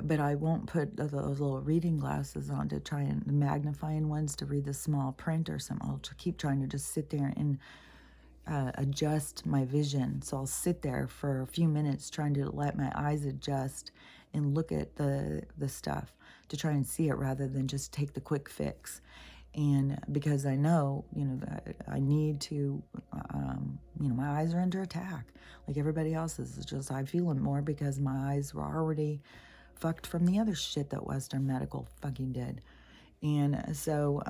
but I won't put those little reading glasses on to try, and the magnifying ones to read the small print or something. I'll keep trying to just sit there and adjust my vision. So I'll sit there for a few minutes trying to let my eyes adjust and look at the stuff to try and see it rather than just take the quick fix. And because I know, that I need to, my eyes are under attack like everybody else's. It's just I feel it more because my eyes were already fucked from the other shit that Western medical fucking did. And so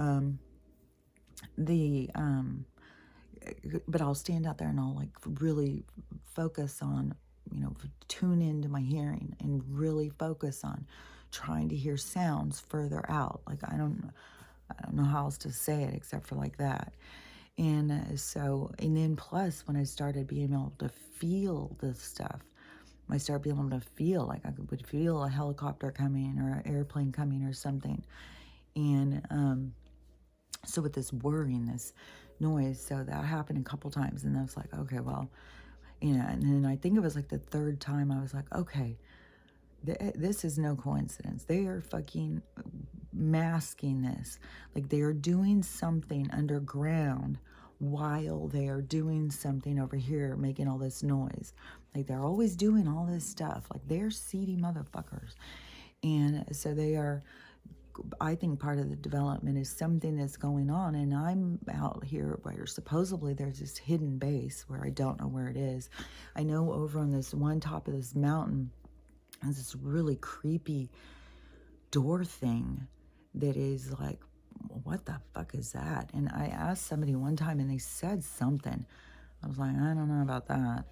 but I'll stand out there and I'll like really focus on, tune into my hearing and really focus on trying to hear sounds further out. Like I don't know how else to say it except for like that. And and then plus when I started being able to feel this stuff, I started being able to feel like I would feel a helicopter coming or an airplane coming or something. And so with this whirring, this noise, so that happened a couple times. And I was like, okay, well, and then I think it was like the third time I was like, okay, this is no coincidence. They are fucking masking this. Like they are doing something underground while they are doing something over here, making all this noise. Like they're always doing all this stuff. Like they're seedy motherfuckers. And so they are, I think part of the development is something that's going on. And I'm out here where supposedly there's this hidden base where I don't know where it is. I know over on this one top of this mountain, there's this really creepy door thing that is like, what the fuck is that? And I asked somebody one time and they said something. I was like, I don't know about that.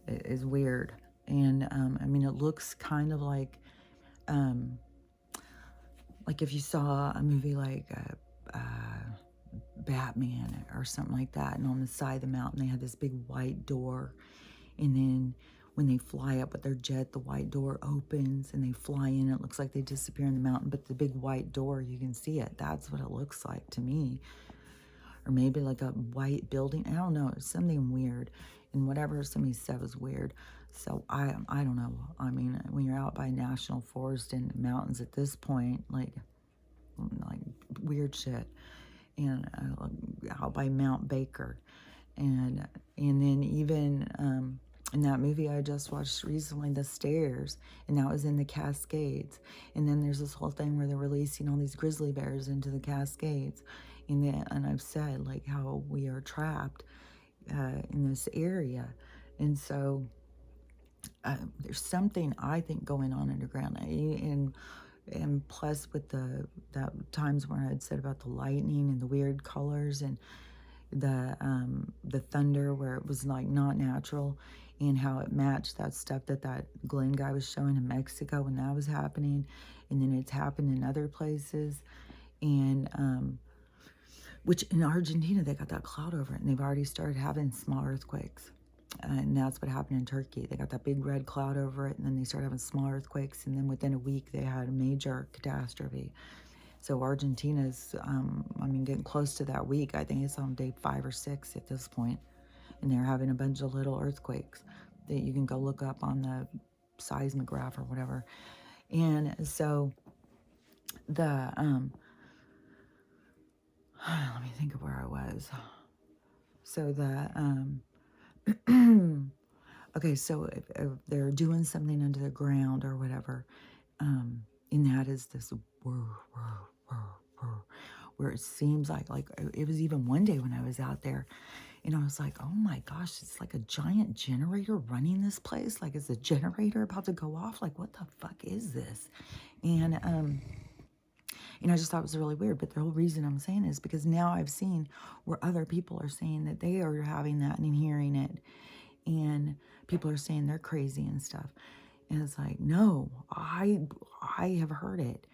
It is weird. And I mean, it looks kind of like if you saw a movie like Batman or something like that, and on the side of the mountain they had this big white door, and then when they fly up with their jet, the white door opens and they fly in. It looks like they disappear in the mountain, but the big white door, you can see it. That's what it looks like to me. Or maybe like a white building. I don't know. It's something weird. And whatever somebody said was weird. So I don't know. I mean, when you're out by national forest and mountains at this point, like weird shit. And out by Mount Baker. And then even in that movie I just watched recently, The Stairs, and that was in the Cascades. And then there's this whole thing where they're releasing all these grizzly bears into the Cascades. And I've said like how we are trapped in this area. And so there's something I think going on underground. And plus with that times where I had said about the lightning and the weird colors and the thunder where it was like not natural, and how it matched that stuff that Glenn guy was showing in Mexico when that was happening, and then it's happened in other places, and which in Argentina they got that cloud over it and they've already started having small earthquakes. And that's what happened in Turkey. They got that big red cloud over it, and then they started having small earthquakes, and then within a week they had a major catastrophe. So Argentina's, I mean, getting close to that week. I think it's on day 5 or 6 at this point, and they're having a bunch of little earthquakes that you can go look up on the seismograph or whatever. And so the let me think of where I was. So the okay, so if they're doing something under the ground or whatever, and that is this whir, whir, whir, whir, where it seems like it was even one day when I was out there, and I was like, oh my gosh, it's like a giant generator running this place. Like, is the generator about to go off? Like, what the fuck is this? And I just thought it was really weird. But the whole reason I'm saying is because now I've seen where other people are saying that they are having that and hearing it, and people are saying they're crazy and stuff. And it's like, no, I have heard it,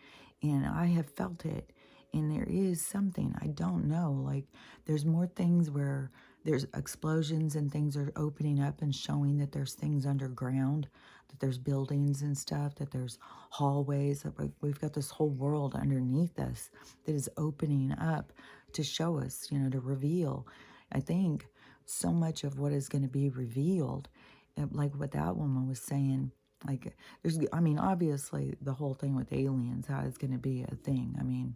and I have felt it, and there is something, I don't know, like there's more things where there's explosions and things are opening up and showing that there's things underground, that there's buildings and stuff, that there's hallways, that we've got this whole world underneath us that is opening up to show us, you know, to reveal. I think so much of what is going to be revealed, like what that woman was saying, like there's, I mean, obviously the whole thing with aliens, how it's going to be a thing. I mean,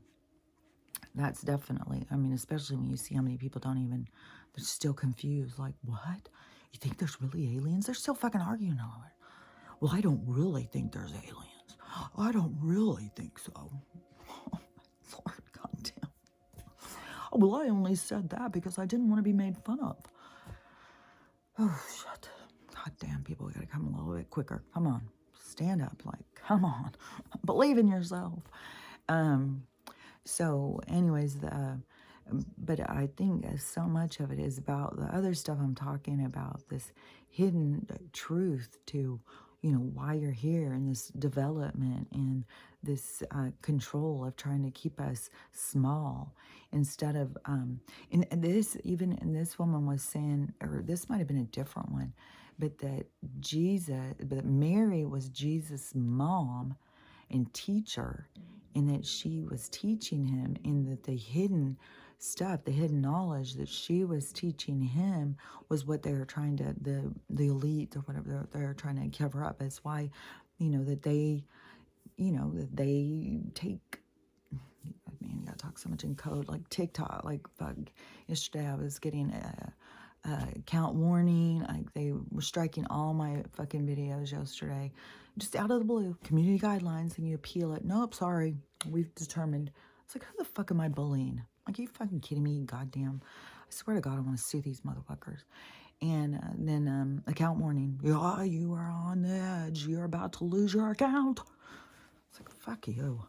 that's definitely, I mean, especially when you see how many people don't even, they're still confused. Like, what? You think there's really aliens? They're still fucking arguing over it. Well, I don't really think there's aliens. I don't really think so. Lord, goddamn. Oh, well, I only said that because I didn't want to be made fun of. Oh, shit. God damn, people gotta come a little bit quicker. Come on. Stand up. Like, come on. Believe in yourself. So, anyways, but I think so much of it is about the other stuff I'm talking about, this hidden truth to, you know, why you're here, and this development and this control of trying to keep us small instead of, and this, even, and this woman was saying, or this might have been a different one, but that Mary was Jesus' mom and teacher, and that she was teaching him, and that the hidden stuff, the hidden knowledge that she was teaching him was what they were trying to, the elite or whatever they're trying to cover up. That's why, you know, that they, you know, that they take, man, you gotta talk so much in code, like TikTok, like fuck. Yesterday I was getting a account warning, like they were striking all my fucking videos yesterday, just out of the blue. Community guidelines, and you appeal it. Nope, sorry, we've determined. It's like, who the fuck am I bullying? Like, are you fucking kidding me? Goddamn, I swear to God, I want to sue these motherfuckers. And then account warning. Yeah, you are on the edge. You're about to lose your account. It's like, fuck you.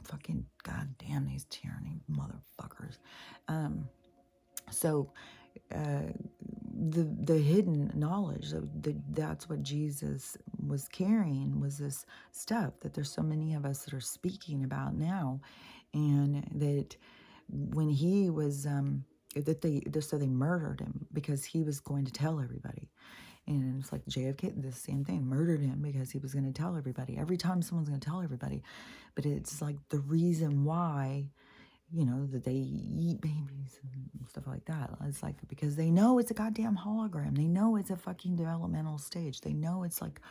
Fucking goddamn these tyranny motherfuckers. So the hidden knowledge, that's what Jesus was carrying, was this stuff that there's so many of us that are speaking about now, and that when he was so they murdered him because he was going to tell everybody. And it's like JFK, the same thing, murdered him because he was going to tell everybody. Every time someone's going to tell everybody. But it's like the reason why, you know, that they eat babies and stuff like that. It's like, because they know it's a goddamn hologram. They know it's a fucking developmental stage. They know it's like,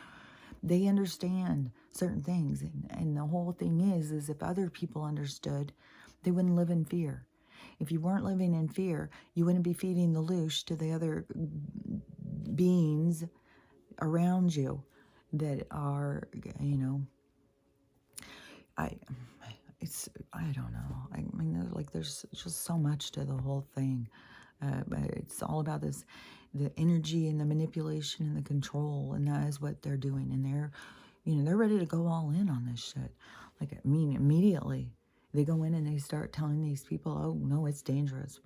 they understand certain things. And the whole thing is if other people understood, they wouldn't live in fear. If you weren't living in fear, you wouldn't be feeding the loosh to the other beings around you that are, you know, I don't know. I mean, like, there's just so much to the whole thing. But it's all about this, the energy and the manipulation and the control, and that is what they're doing. And they're, you know, they're ready to go all in on this shit. Like, I mean, immediately they go in and they start telling these people, oh no, it's dangerous.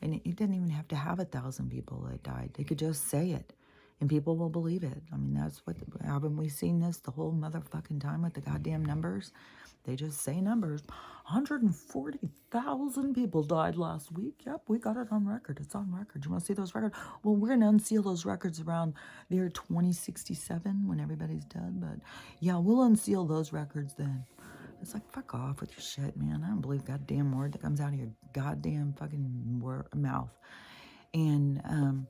And it didn't even have to have 1,000 people that died. They could just say it, and people will believe it. I mean, that's what, haven't we seen this the whole motherfucking time with the goddamn numbers? They just say numbers. 140,000 people died last week. Yep, we got it on record. It's on record. You want to see those records? Well, we're going to unseal those records around the year 2067 when everybody's dead. But yeah, we'll unseal those records then. It's like, fuck off with your shit, man. I don't believe goddamn word that comes out of your goddamn fucking mouth. And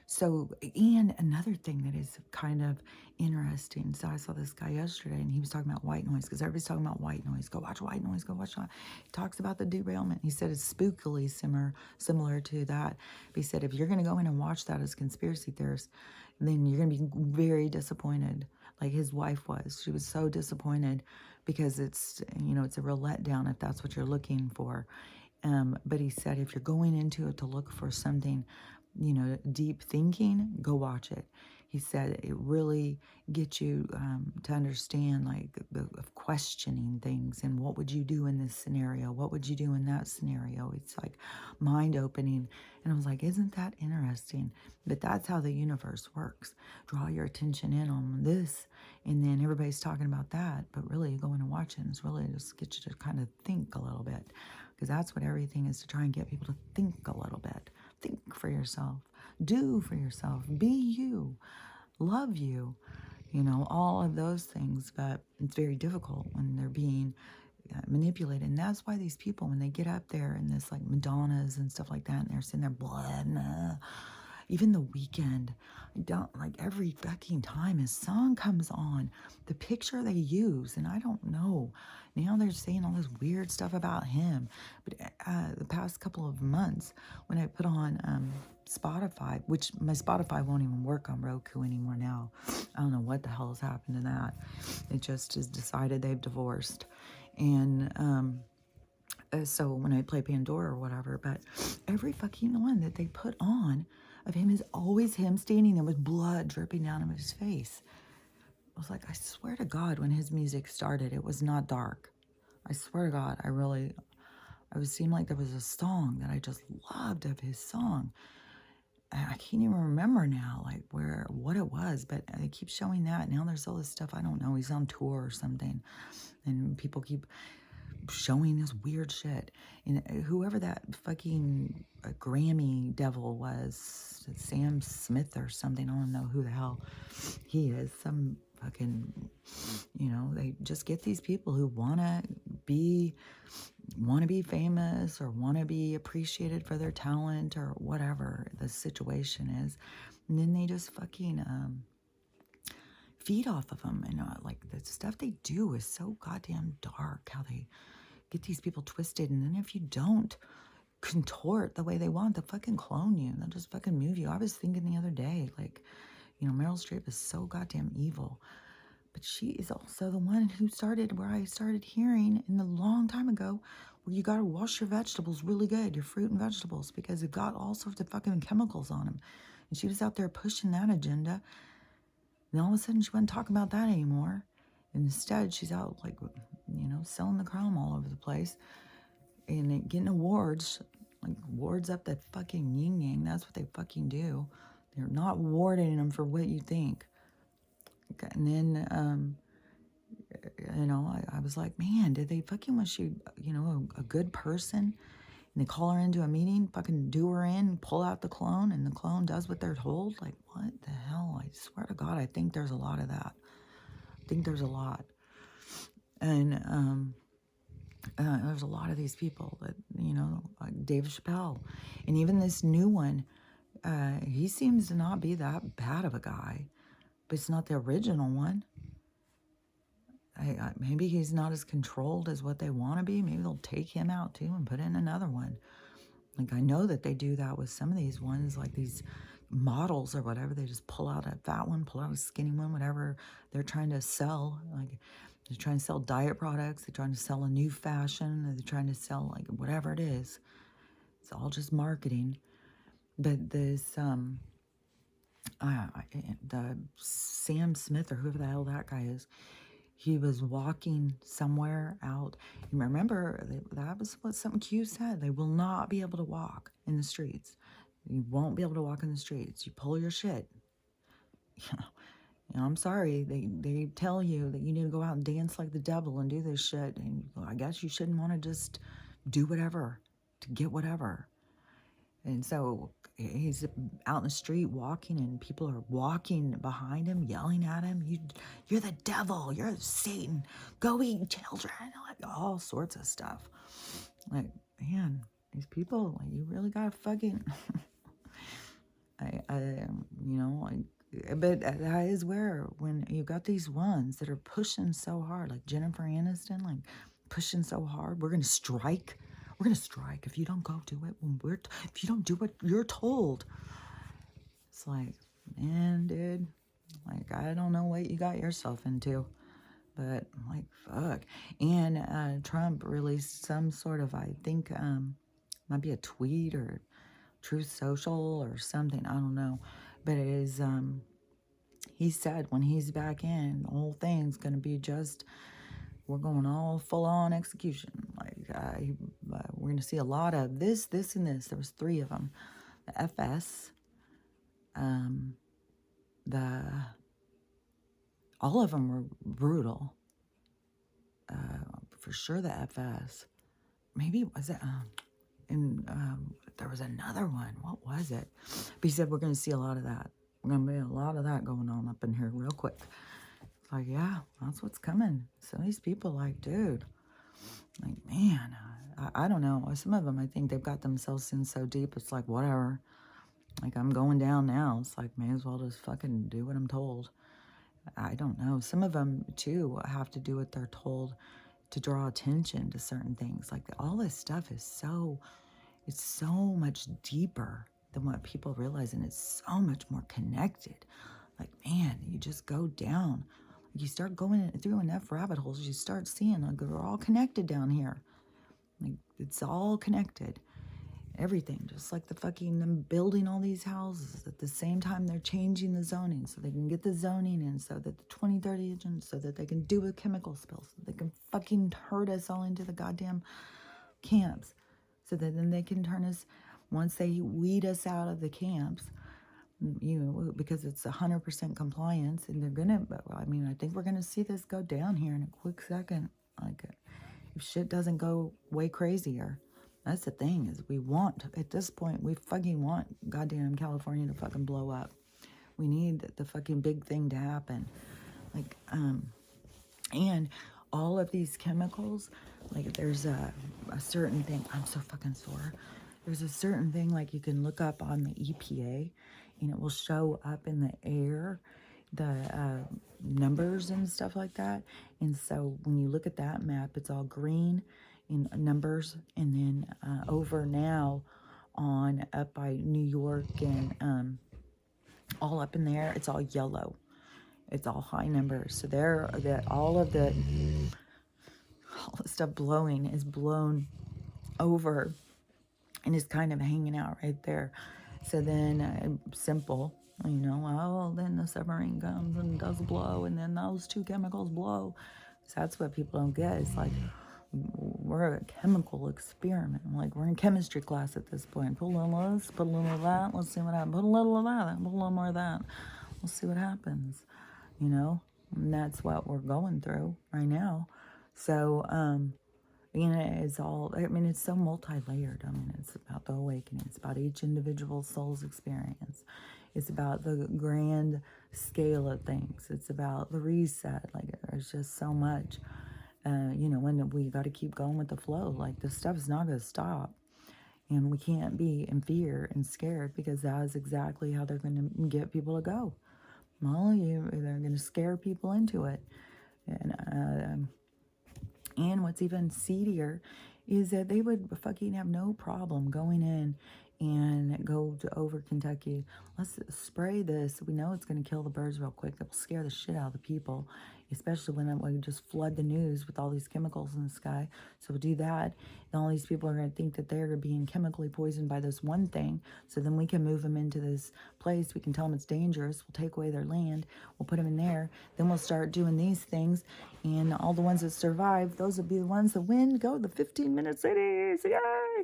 so, and another thing that is kind of interesting. So I saw this guy yesterday and he was talking about white noise because everybody's talking about white noise. Go watch white noise, go watch that. He talks about the derailment. He said it's spookily similar to that. But he said if you're going to go in and watch that as conspiracy theorists, then you're going to be very disappointed. Like his wife was. She was so disappointed because it's, you know, it's a real letdown if that's what you're looking for. But he said if you're going into it to look for something, you know, deep thinking, go watch it. He said it really gets you to understand, like, of questioning things and what would you do in this scenario? What would you do in that scenario? It's like mind-opening. And I was like, isn't that interesting? But that's how the universe works. Draw your attention in on this, and then everybody's talking about that. But really, you go in and watch it, and it's really just get you to kind of think a little bit. Because that's what everything is, to try and get people to think a little bit. Think for yourself. Do for yourself. Be you. Love you. You know, all of those things. But it's very difficult when they're being manipulated. And that's why these people, when they get up there and this like Madonnas and stuff like that, and they're seeing their blood and even The Weeknd, I don't like every fucking time his song comes on, the picture they use, and I don't know. Now they're saying all this weird stuff about him. But the past couple of months, when I put on Spotify, which my Spotify won't even work on Roku anymore now. I don't know what the hell has happened to that. It just has decided they've divorced. And so when I play Pandora or whatever, but every fucking one that they put on of him is always him standing there with blood dripping down of his face. I was like, I swear to God, when his music started, it was not dark. I swear to God, it seemed like there was a song that I just loved of his song. And I can't even remember now, like what it was, but they keep showing that. Now there's all this stuff, I don't know, he's on tour or something. And people keep showing this weird shit. And whoever that fucking Grammy devil was, Sam Smith or something, I don't know who the hell he is. Some fucking, you know, they just get these people who want to be famous or want to be appreciated for their talent or whatever the situation is. And then they just fucking feed off of them. And like the stuff they do is so goddamn dark, how they get these people twisted. And then if you don't contort the way they want, they'll fucking clone you. They'll just fucking move you. I was thinking the other day, like, you know, Meryl Streep is so goddamn evil. But she is also the one who started where I started hearing in the long time ago where you got to wash your vegetables really good, your fruit and vegetables, because they've got all sorts of fucking chemicals on them. And she was out there pushing that agenda. And all of a sudden she wasn't talking about that anymore. And instead she's out like, you know, selling the chrome all over the place and getting awards, like awards up that fucking yin yang. That's what they fucking do. They're not awarding them for what you think. And then, you know, I was like, man, did they fucking wish you, you know, a good person? And they call her into a meeting, fucking do her in, pull out the clone, and the clone does what they're told? Like, what the hell? I swear to God, I think there's a lot of that. I think there's a lot. And there's a lot of these people that, you know, like Dave Chappelle. And even this new one, he seems to not be that bad of a guy. But it's not the original one. Maybe he's not as controlled as what they want to be. Maybe they'll take him out too and put in another one. Like, I know that they do that with some of these ones, like these models or whatever. They just pull out a fat one, pull out a skinny one, whatever they're trying to sell. Like, they're trying to sell diet products. They're trying to sell a new fashion. They're trying to sell, like, whatever it is. It's all just marketing. But this, the Sam Smith or whoever the hell that guy is, he was walking somewhere out. You remember, that was what something Q said. They will not be able to walk in the streets. You won't be able to walk in the streets. You pull your shit. You know, You know, I'm sorry. They tell you that you need to go out and dance like the devil and do this shit. And I guess you shouldn't want to just do whatever to get whatever. And so he's out in the street walking, and people are walking behind him, yelling at him, you're the devil, you're Satan, go eat children, like all sorts of stuff. Like, man, these people, like, you really gotta fucking, but that is where, when you got these ones that are pushing so hard, like Jennifer Aniston, like pushing so hard, we're gonna strike. We're gonna strike if you don't go do it. If you don't do what you're told. It's like, man, dude, like, I don't know what you got yourself into, but like, fuck. And Trump released some sort of, I think, might be a tweet or Truth Social or something. I don't know, but it is. He said when he's back in, the whole thing's gonna be just. We're going all full on execution. Like, we're gonna see a lot of this, and this. There was 3 of them. The FS, all of them were brutal. For sure, the FS. Maybe was it? And there was another one. What was it? But he said we're gonna see a lot of that. We're gonna be a lot of that going on up in here real quick. It's like, yeah, that's what's coming. So these people, like, dude, like, man, I don't know. Some of them, I think they've got themselves in so deep, it's like, whatever. Like, I'm going down now. It's like, may as well just fucking do what I'm told. I don't know. Some of them, too, have to do what they're told to draw attention to certain things. Like, all this stuff is it's so much deeper than what people realize, and it's so much more connected. Like, man, you just go down. You start going through enough rabbit holes, you start seeing, like, we're all connected down here. Like, it's all connected. Everything, just like the fucking them building all these houses at the same time they're changing the zoning so they can get the zoning in, so that the 2030 agenda, so that they can do a chemical spill, so they can fucking herd us all into the goddamn camps, so that then they can turn us, once they weed us out of the camps, because it's 100% compliance, and they're gonna, I mean, I think we're gonna see this go down here in a quick second. Like, if shit doesn't go way crazier. That's the thing, is at this point, we fucking want goddamn California to fucking blow up. We need the fucking big thing to happen. Like, and all of these chemicals, like, there's a certain thing, I'm so fucking sore. There's a certain thing, like, you can look up on the EPA, and it will show up in the air, the numbers and stuff like that. And so when you look at that map, it's all green in numbers, and then over now on up by New York and all up in there, it's all yellow. It's all high numbers. So all the stuff blowing is blown over and is kind of hanging out right there. So then simple, then the submarine comes and does blow, and then those 2 chemicals blow. So that's what people don't get. It's like, we're a chemical experiment. Like, we're in chemistry class at this point. Put a little of this, put a little of that, let's see what happens. Put a little of that, put a little more of that. We'll see what happens, And that's what we're going through right now. So, it's all, I mean, it's so multi-layered. I mean, it's about the awakening. It's about each individual soul's experience. It's about the grand scale of things. It's about the reset. Like, there's just so much. When we got to keep going with the flow. Like, this stuff is not going to stop. And we can't be in fear and scared, because that is exactly how they're going to get people to go. Well, they're going to scare people into it. And what's even seedier is that they would fucking have no problem going in and go over Kentucky. Let's spray this. We know it's going to kill the birds real quick. It will scare the shit out of the people, especially when we just flood the news with all these chemicals in the sky. So we'll do that. And all these people are going to think that they're being chemically poisoned by this one thing. So then we can move them into this place. We can tell them it's dangerous. We'll take away their land. We'll put them in there. Then we'll start doing these things. And all the ones that survive, those will be the ones that win. Go to the 15-minute cities. Yay!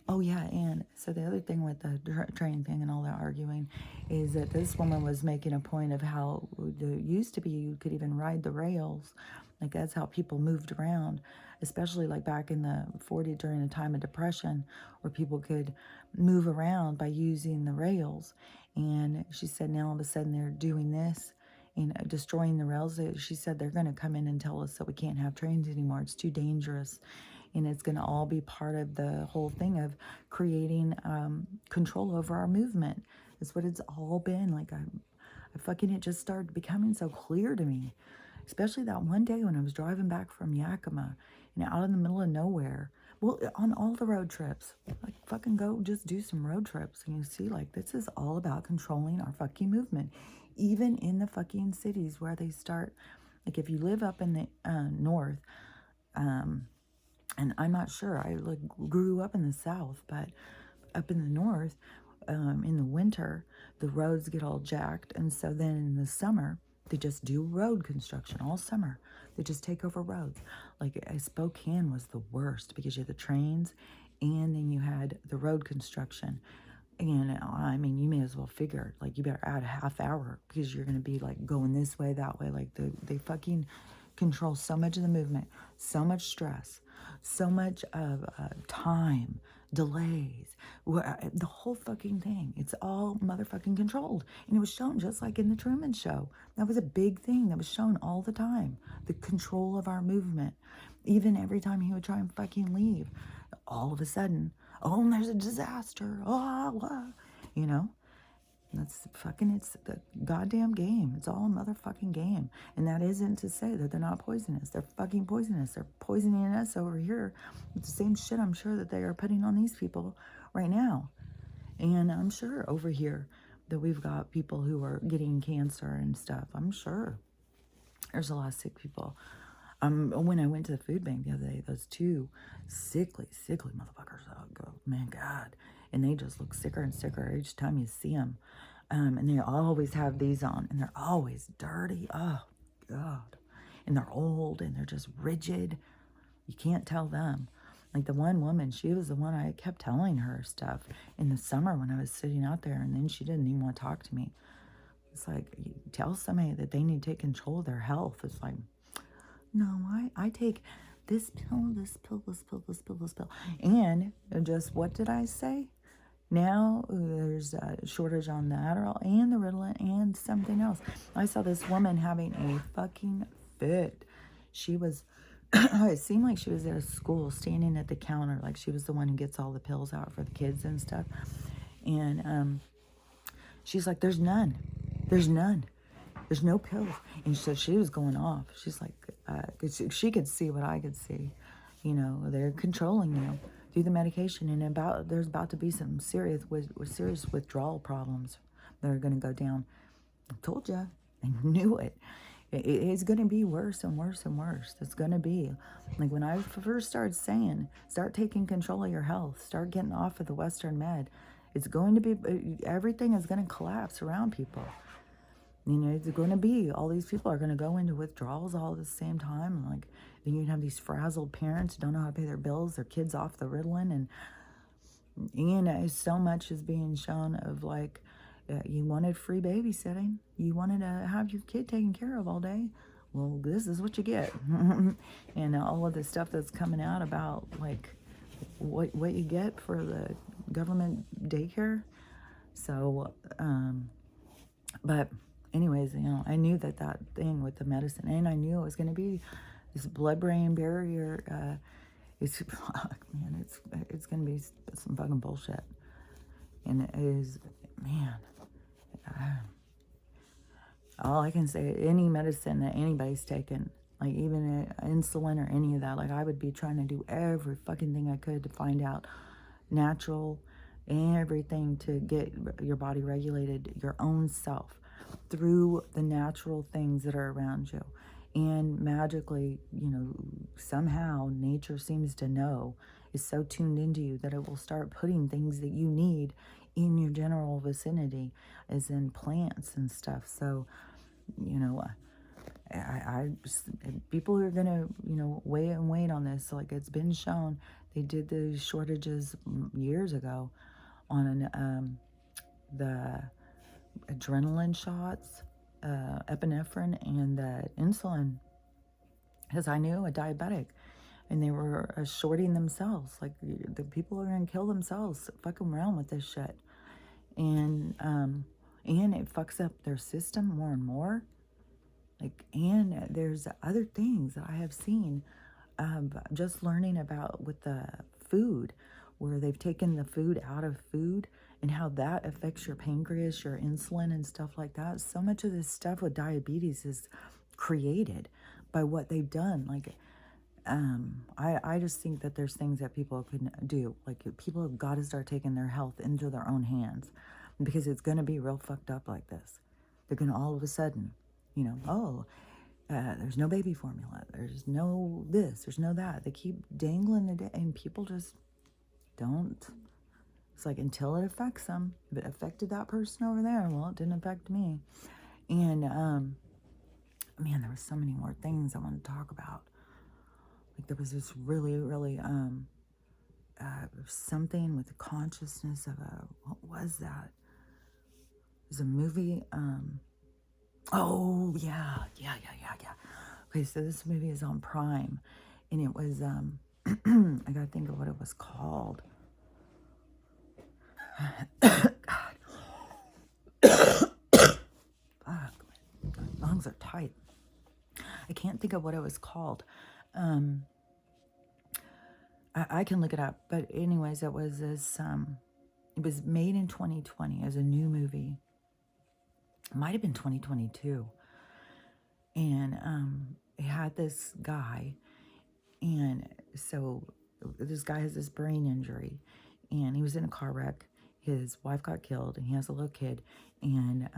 Oh yeah, and so the other thing with the train thing and all that arguing is that this woman was making a point of how there used to be you could even ride the rails, like that's how people moved around, especially like back in the 40s during the time of depression, where people could move around by using the rails. And she said now all of a sudden they're doing this and destroying the rails. She said they're going to come in and tell us that we can't have trains anymore. It's too dangerous. And it's going to all be part of the whole thing of creating control over our movement. It's what it's all been. Like, I fucking, it just started becoming so clear to me. Especially that one day when I was driving back from Yakima and out in the middle of nowhere. Well, on all the road trips, like fucking go just do some road trips and you see like this is all about controlling our fucking movement. Even in the fucking cities where they start, like if you live up in the north, and I'm not sure, I like grew up in the south, but up in the north, in the winter, the roads get all jacked. And so then in the summer, they just do road construction all summer. They just take over roads. Like Spokane was the worst because you had the trains and then you had the road construction. And I mean, you may as well figure, like, you better add a half hour because you're going to be like going this way, that way. Like, they fucking control so much of the movement, so much stress, so much of time, delays, the whole fucking thing. It's all motherfucking controlled. And it was shown just like in the Truman Show. That was a big thing that was shown all the time. The control of our movement. Even every time he would try and fucking leave, all of a sudden, oh, and there's a disaster. Oh, you know? That's fucking, it's the goddamn game. It's all a motherfucking game. And that isn't to say that they're not poisonous. They're fucking poisonous. They're poisoning us over here with the same shit I'm sure that they are putting on these people right now. And I'm sure over here that we've got people who are getting cancer and stuff. I'm sure there's a lot of sick people. When I went to the food bank the other day, those two sickly motherfuckers, oh God, man, God. And they just look sicker and sicker each time you see them. And they always have these on, and they're always dirty. Oh, God. And they're old, and they're just rigid. You can't tell them. Like the one woman, she was the one I kept telling her stuff in the summer when I was sitting out there, and then she didn't even want to talk to me. It's like, you tell somebody that they need to take control of their health. It's like, no, I take this pill, this pill, this pill, this pill, this pill. And just, what did I say? Now there's a shortage on the Adderall and the Ritalin and something else. I saw this woman having a fucking fit. She was, it seemed like she was at a school standing at the counter, like she was the one who gets all the pills out for the kids and stuff. And she's like, there's none. There's none. There's no pills. And so she was going off. She's like, she could see what I could see. You know, they're controlling you through the medication. And there's about to be some serious withdrawal problems that are going to go down. I told you. I knew it. It's going to be worse and worse and worse. It's going to be. Like when I first started saying, start taking control of your health. Start getting off of the Western med. It's going to be, everything is going to collapse around people. You know, it's going to be, all these people are going to go into withdrawals all at the same time. And like, then you'd have these frazzled parents who don't know how to pay their bills, their kids off the Ritalin. And, you know, so much is being shown of like, you wanted free babysitting. You wanted to have your kid taken care of all day. Well, this is what you get. And all of the stuff that's coming out about like what you get for the government daycare. So, but anyways, you know, I knew that thing with the medicine, and I knew it was going to be this blood-brain barrier. It's, man, it's going to be some fucking bullshit. And it is, man, all I can say, any medicine that anybody's taken, like even insulin or any of that, like I would be trying to do every fucking thing I could to find out natural, everything to get your body regulated, your own self, through the natural things that are around you. And magically, you know, somehow nature seems to know, is so tuned into you that it will start putting things that you need in your general vicinity, as in plants and stuff. So, you know, I people are gonna, you know, wait on this. Like it's been shown They did those shortages years ago on the adrenaline shots, epinephrine, and the insulin. Because I knew a diabetic, and they were shorting themselves. Like, the people are going to kill themselves fucking around with this shit. And it fucks up their system more and more. Like, and there's other things that I have seen, just learning about with the food, where they've taken the food out of food and how that affects your pancreas, your insulin, and stuff like that. So much of this stuff with diabetes is created by what they've done. Like, I just think that there's things that people can do. Like, people have got to start taking their health into their own hands, because it's going to be real fucked up like this. They're going to all of a sudden, there's no baby formula. There's no this. There's no that. They keep dangling it, and people just don't. It's like, until it affects them. If it affected that person over there, well, it didn't affect me. And man, there was so many more things I wanted to talk about. Like, there was this really, really something with the consciousness of what was that? It was a movie. Oh yeah. Okay, so this movie is on Prime, and it was I gotta think of what it was called. God. Fuck, my lungs are tight. I can't think of what it was called. I can look it up, but anyways, it was this. It was made in 2020 as a new movie. It might have been 2022, and it had this guy, and so this guy has this brain injury, and he was in a car wreck. His wife got killed, and he has a little kid, and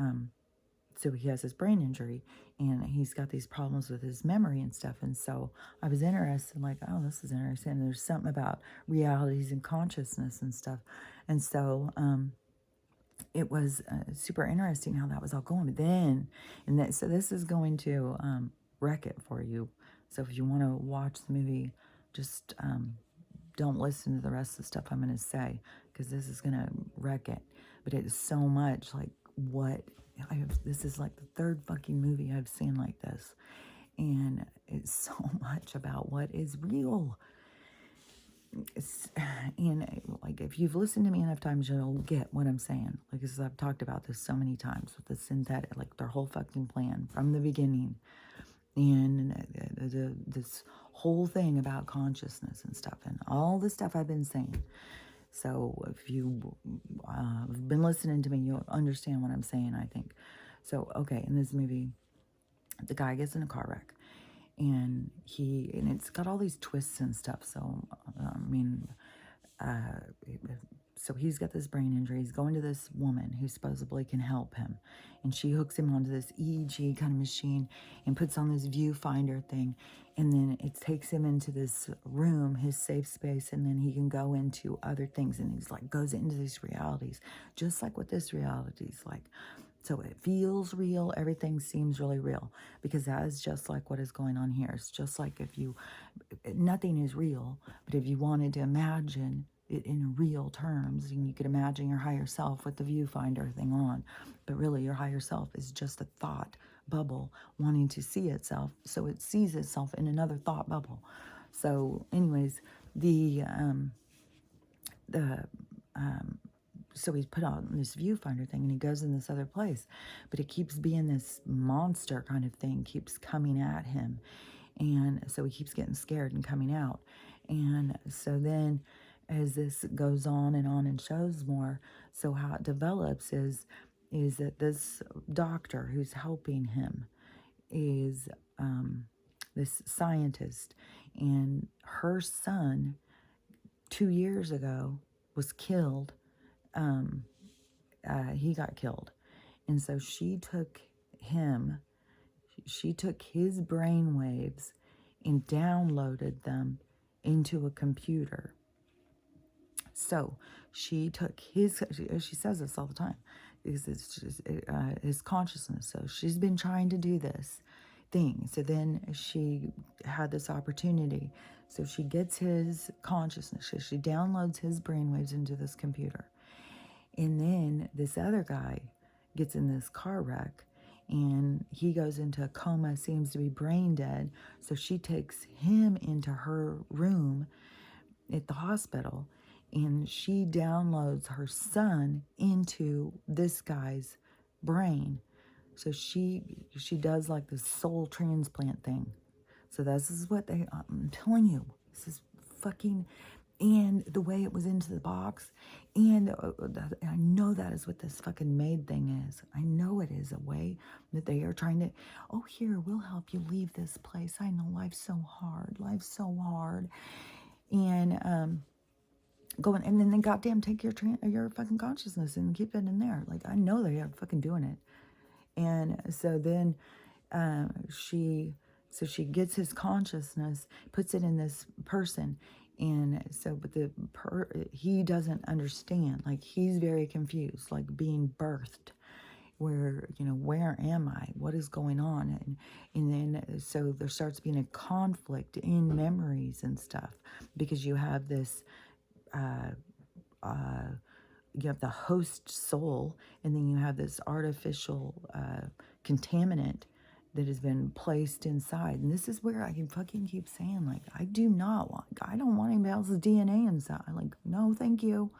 so he has this brain injury, and he's got these problems with his memory and stuff. And so I was interested, like, oh, this is interesting. There's something about realities and consciousness and stuff. And so it was super interesting how that was all going. But then, so this is going to wreck it for you. So if you want to watch the movie, just don't listen to the rest of the stuff I'm going to say, because this is going to wreck it. But it is so much like what this is like the third fucking movie I've seen like this, and it's so much about what is real. And like, if you've listened to me enough times, you'll get what I'm saying. Like, because I've talked about this so many times with the synthetic, like their whole fucking plan from the beginning, and this whole thing about consciousness and stuff, and all the stuff I've been saying. So if you have been listening to me, you'll understand what I'm saying, I think. So, okay, in this movie, the guy gets in a car wreck, and it's got all these twists and stuff. So, so he's got this brain injury. He's going to this woman who supposedly can help him. And she hooks him onto this EEG kind of machine and puts on this viewfinder thing. And then it takes him into this room, his safe space, and then he can go into other things. And he's like, goes into these realities, just like what this reality is like. So it feels real. Everything seems really real, because that is just like what is going on here. It's just like nothing is real, but if you wanted to imagine it in real terms, and you could imagine your higher self with the viewfinder thing on, but really your higher self is just a thought bubble wanting to see itself, so it sees itself in another thought bubble. So anyways, so he's put on this viewfinder thing, and he goes in this other place, but it keeps being this monster kind of thing, keeps coming at him, and so he keeps getting scared and coming out. And so then, as this goes on and shows more, so how it develops is that this doctor who's helping him is this scientist, and her son 2 years ago was killed. He got killed, and so she took his brain waves and downloaded them into a computer. So she took she says this all the time, because it's just his consciousness. So she's been trying to do this thing. So then she had this opportunity. So she gets his consciousness. She downloads his brainwaves into this computer. And then this other guy gets in this car wreck and he goes into a coma, seems to be brain dead. So she takes him into her room at the hospital and she downloads her son into this guy's brain. So she does like this soul transplant thing. So this is what I'm telling you, this is fucking, and the way it was into the box, and I know that is what this fucking maid thing is. I know it is a way that they are trying to, oh, here, we'll help you leave this place. I know life's so hard. And going, and then they goddamn take your fucking consciousness and keep it in there. Like, I know they are fucking doing it. And so then she gets his consciousness, puts it in this person. And so, but he doesn't understand. Like, he's very confused, like being birthed. Where, where am I? What is going on? And then, so there starts being a conflict in memories and stuff because you have this, you have the host soul, and then you have this artificial contaminant that has been placed inside. And this is where I can fucking keep saying, like, I don't want anybody else's DNA inside. Like, no, thank you.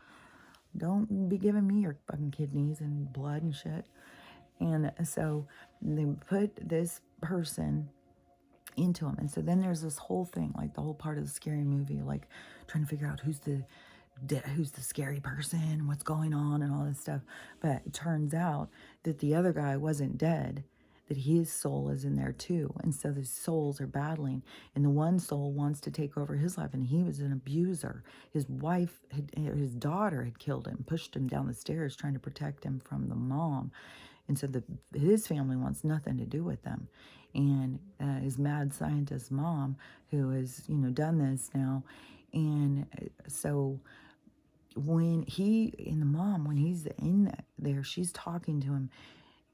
Don't be giving me your fucking kidneys and blood and shit. And so they put this person into him. And so then there's this whole thing, like the whole part of the scary movie, like trying to figure out who's the scary person, what's going on, and all this stuff. But it turns out that the other guy wasn't dead, that his soul is in there too. And so the souls are battling. And the one soul wants to take over his life, and he was an abuser. His his daughter had killed him, pushed him down the stairs, trying to protect him from the mom. And so his family wants nothing to do with them. And his mad scientist mom, who has, done this now. And so when he's in there, she's talking to him,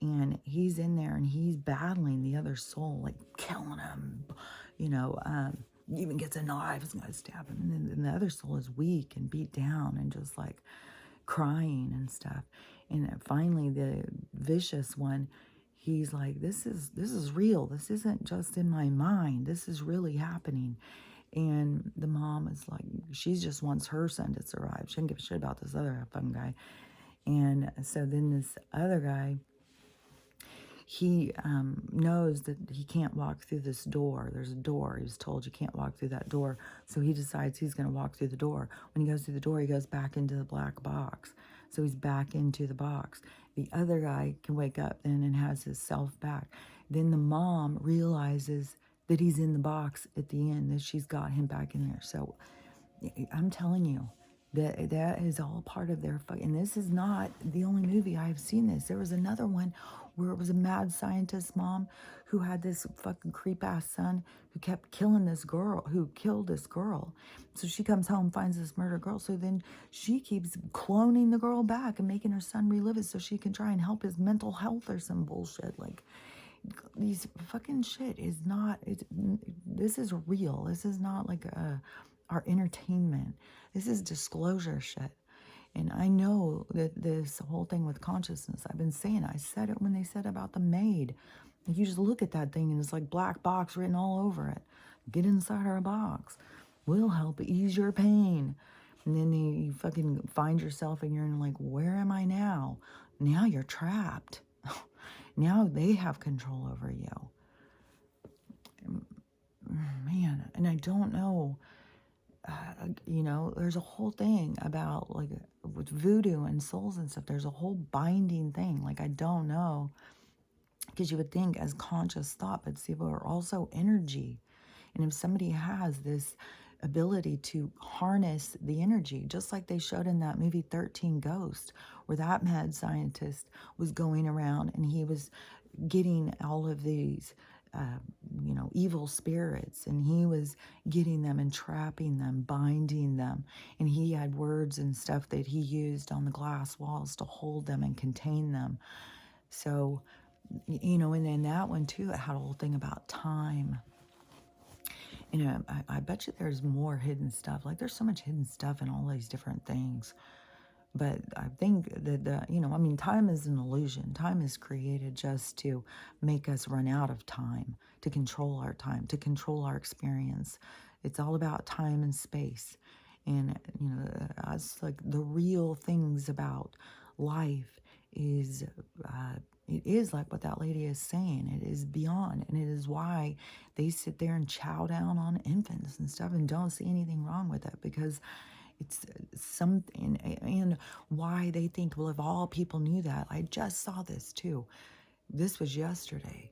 and he's in there and he's battling the other soul, like killing him, even gets a knife, is going to stab him. And then the other soul is weak and beat down and just like crying and stuff. And finally the vicious one, he's like, this is real. This isn't just in my mind. This is really happening. And the mom is like, she just wants her son to survive. She doesn't give a shit about this other fun guy. And so then this other guy, he knows that he can't walk through this door. There's a door. He was told you can't walk through that door. So he decides he's going to walk through the door. When he goes through the door, he goes back into the black box. So he's back into the box. The other guy can wake up then and has his self back. Then the mom realizes that he's in the box at the end, that she's got him back in there. So I'm telling you, that is all part of their and this is not the only movie I've seen this. There was another one where it was a mad scientist mom who had this fucking creep ass son who kept killing this girl, who killed this girl. So she comes home, finds this murdered girl. So then she keeps cloning the girl back and making her son relive it so she can try and help his mental health or some bullshit. Like, these fucking shit is not, this is real. This is not like our entertainment. This is disclosure shit. And I know that this whole thing with consciousness, I've been saying, I said it when they said about the maid. You just look at that thing and it's like black box written all over it. Get inside our box. We'll help ease your pain. And then you fucking find yourself and you're in like, where am I now? Now you're trapped. Now they have control over you. Man, and I don't know. There's a whole thing about like with voodoo and souls and stuff. There's a whole binding thing. Like, I don't know, because you would think as conscious thought, but see, we're also energy. And if somebody has this ability to harness the energy, just like they showed in that movie 13 Ghosts, where that mad scientist was going around and he was getting all of these evil spirits, and he was getting them and trapping them, binding them, and he had words and stuff that he used on the glass walls to hold them and contain them. So, and then that one too, it had a whole thing about time. You know, I bet you there's more hidden stuff. Like there's so much hidden stuff in all these different things. But I think that, you know, I mean, time is an illusion. Time is created just to make us run out of time, to control our time, to control our experience. It's all about time and space. And, you know, it's like the real things about life is, it is like what that lady is saying. It is beyond. And it is why they sit there and chow down on infants and stuff and don't see anything wrong with it, because it's something. And why they think, well, if all people knew that. I just saw this too. This was yesterday.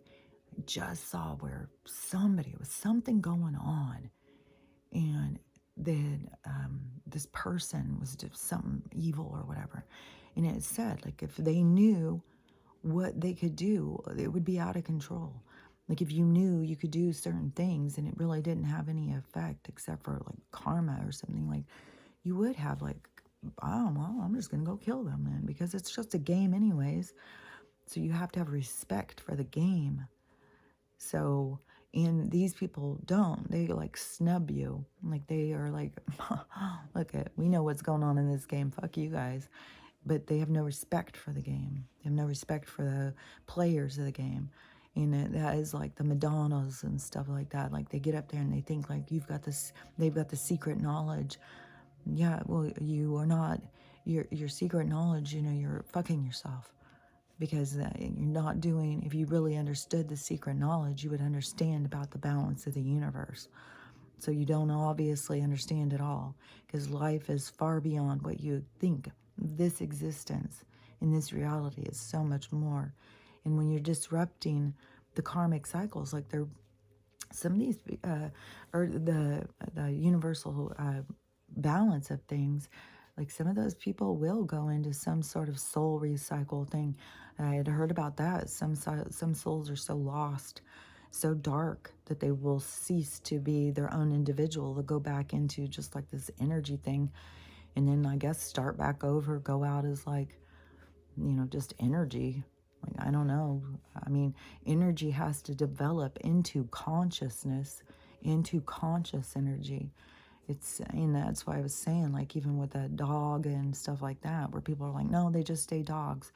I just saw where somebody, was something going on, and then this person was just something evil or whatever. And it said, like, if they knew what they could do, it would be out of control. Like, if you knew you could do certain things and it really didn't have any effect except for like karma or something, like, you would have like, oh, well, I'm just going to go kill them then, because it's just a game anyways. So you have to have respect for the game. So, and these people don't. They like snub you. Like they are like, look at, we know what's going on in this game. Fuck you guys. But they have no respect for the game. They have no respect for the players of the game. And that is like the Madonnas and stuff like that. Like they get up there and they think like you've got this, they've got the secret knowledge. Yeah, well, you are not, your secret knowledge, you know, you're fucking yourself, because you're not doing, if you really understood the secret knowledge, you would understand about the balance of the universe. So you don't obviously understand it all, because life is far beyond what you think. This existence in this reality is so much more. And when you're disrupting the karmic cycles, like they're, some of these, or the universal balance of things, like some of those people will go into some sort of soul recycle thing. I had heard about that. Some souls are so lost, so dark, that they will cease to be their own individual. They'll go back into just like this energy thing, and then I guess start back over, go out as like, you know, just energy. Like, I don't know. I mean, energy has to develop into consciousness, into conscious energy. It's, and that's why I was saying, like, even with a dog and stuff like that, where people are like, no, they just stay dogs.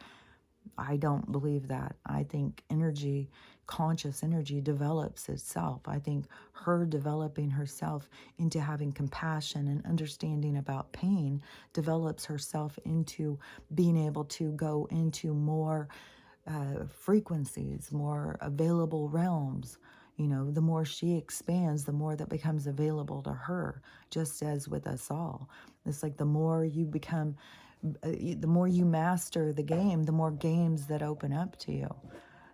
I don't believe that. I think energy, conscious energy, develops itself. I think her developing herself into having compassion and understanding about pain develops herself into being able to go into more frequencies, more available realms. You know, the more she expands, the more that becomes available to her, just as with us all. It's like the more you become, the more you master the game, the more games that open up to you.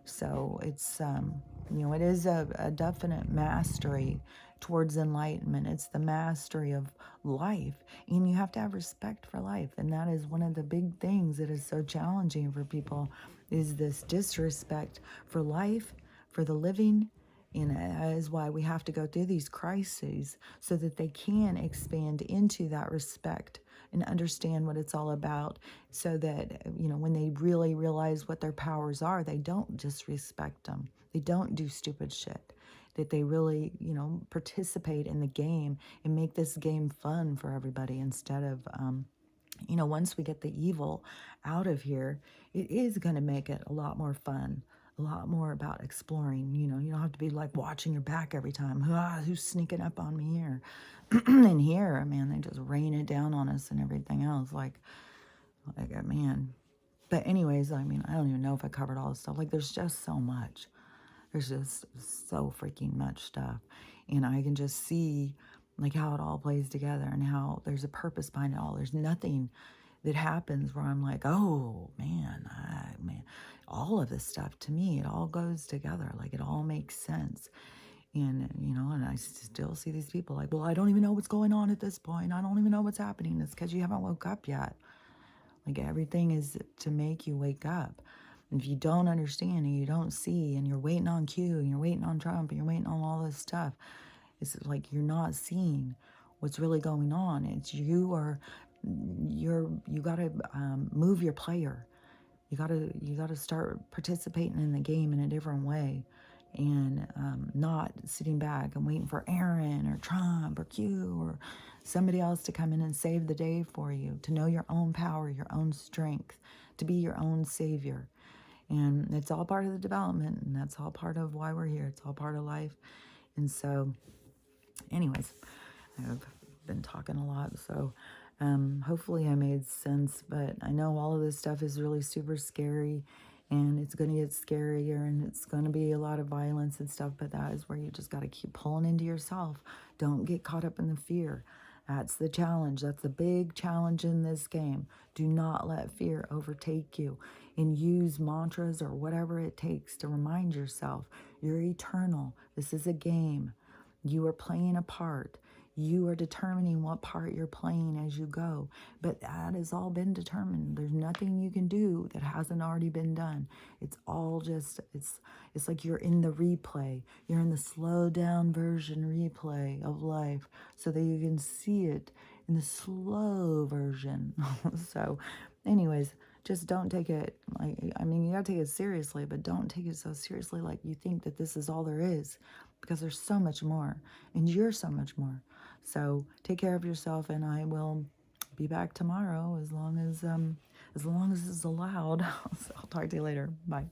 So it's, you know, it is a definite mastery towards enlightenment. It's the mastery of life. And you have to have respect for life. And that is one of the big things that is so challenging for people, is this disrespect for life, for the living. And that is why we have to go through these crises, so that they can expand into that respect and understand what it's all about, so that, you know, when they really realize what their powers are, they don't disrespect them. They don't do stupid shit. That they really, you know, participate in the game and make this game fun for everybody, instead of, you know, once we get the evil out of here, it is going to make it a lot more fun, a lot more about exploring. You know, you don't have to be like watching your back every time. Who's sneaking up on me here? And here, man, they just rain it down on us and everything else. Like, man. But anyways, I mean, I don't even know if I covered all this stuff. Like, there's just so much. There's just so freaking much stuff. And I can just see like how it all plays together, and how there's a purpose behind it all. There's nothing that happens where I'm like, oh man, man, all of this stuff, to me, it all goes together. Like, it all makes sense. And, you know, and I still see these people like, well, I don't even know what's going on at this point. I don't even know what's happening. It's because you haven't woke up yet. Like, everything is to make you wake up. And if you don't understand and you don't see, and you're waiting on Q, and you're waiting on Trump, and you're waiting on all this stuff, it's like you're not seeing what's really going on. It's you gotta move your player. You gotta start participating in the game in a different way. and not sitting back and waiting for Aaron or Trump or Q or somebody else to come in and save the day for you, to know your own power, your own strength, to be your own savior. And it's all part of the development, and that's all part of why we're here. It's all part of life. And so, anyways, I've been talking a lot, so hopefully I made sense. But I know all of this stuff is really super scary, and it's going to get scarier, and it's going to be a lot of violence and stuff. But that is where you just got to keep pulling into yourself. Don't get caught up in the fear. That's the challenge. That's the big challenge in this game. Do not let fear overtake you, and use mantras or whatever it takes to remind yourself you're eternal. This is a game. You are playing a part. You are determining what part you're playing as you go. But that has all been determined. There's nothing you can do that hasn't already been done. It's all just, it's like you're in the replay. You're in the slow down version replay of life so that you can see it in the slow version. So anyways, just don't take it like, I mean, you gotta take it seriously, but don't take it so seriously like you think that this is all there is, because there's so much more, and you're so much more. So take care of yourself, and I will be back tomorrow as long as it's allowed. So I'll talk to you later. Bye.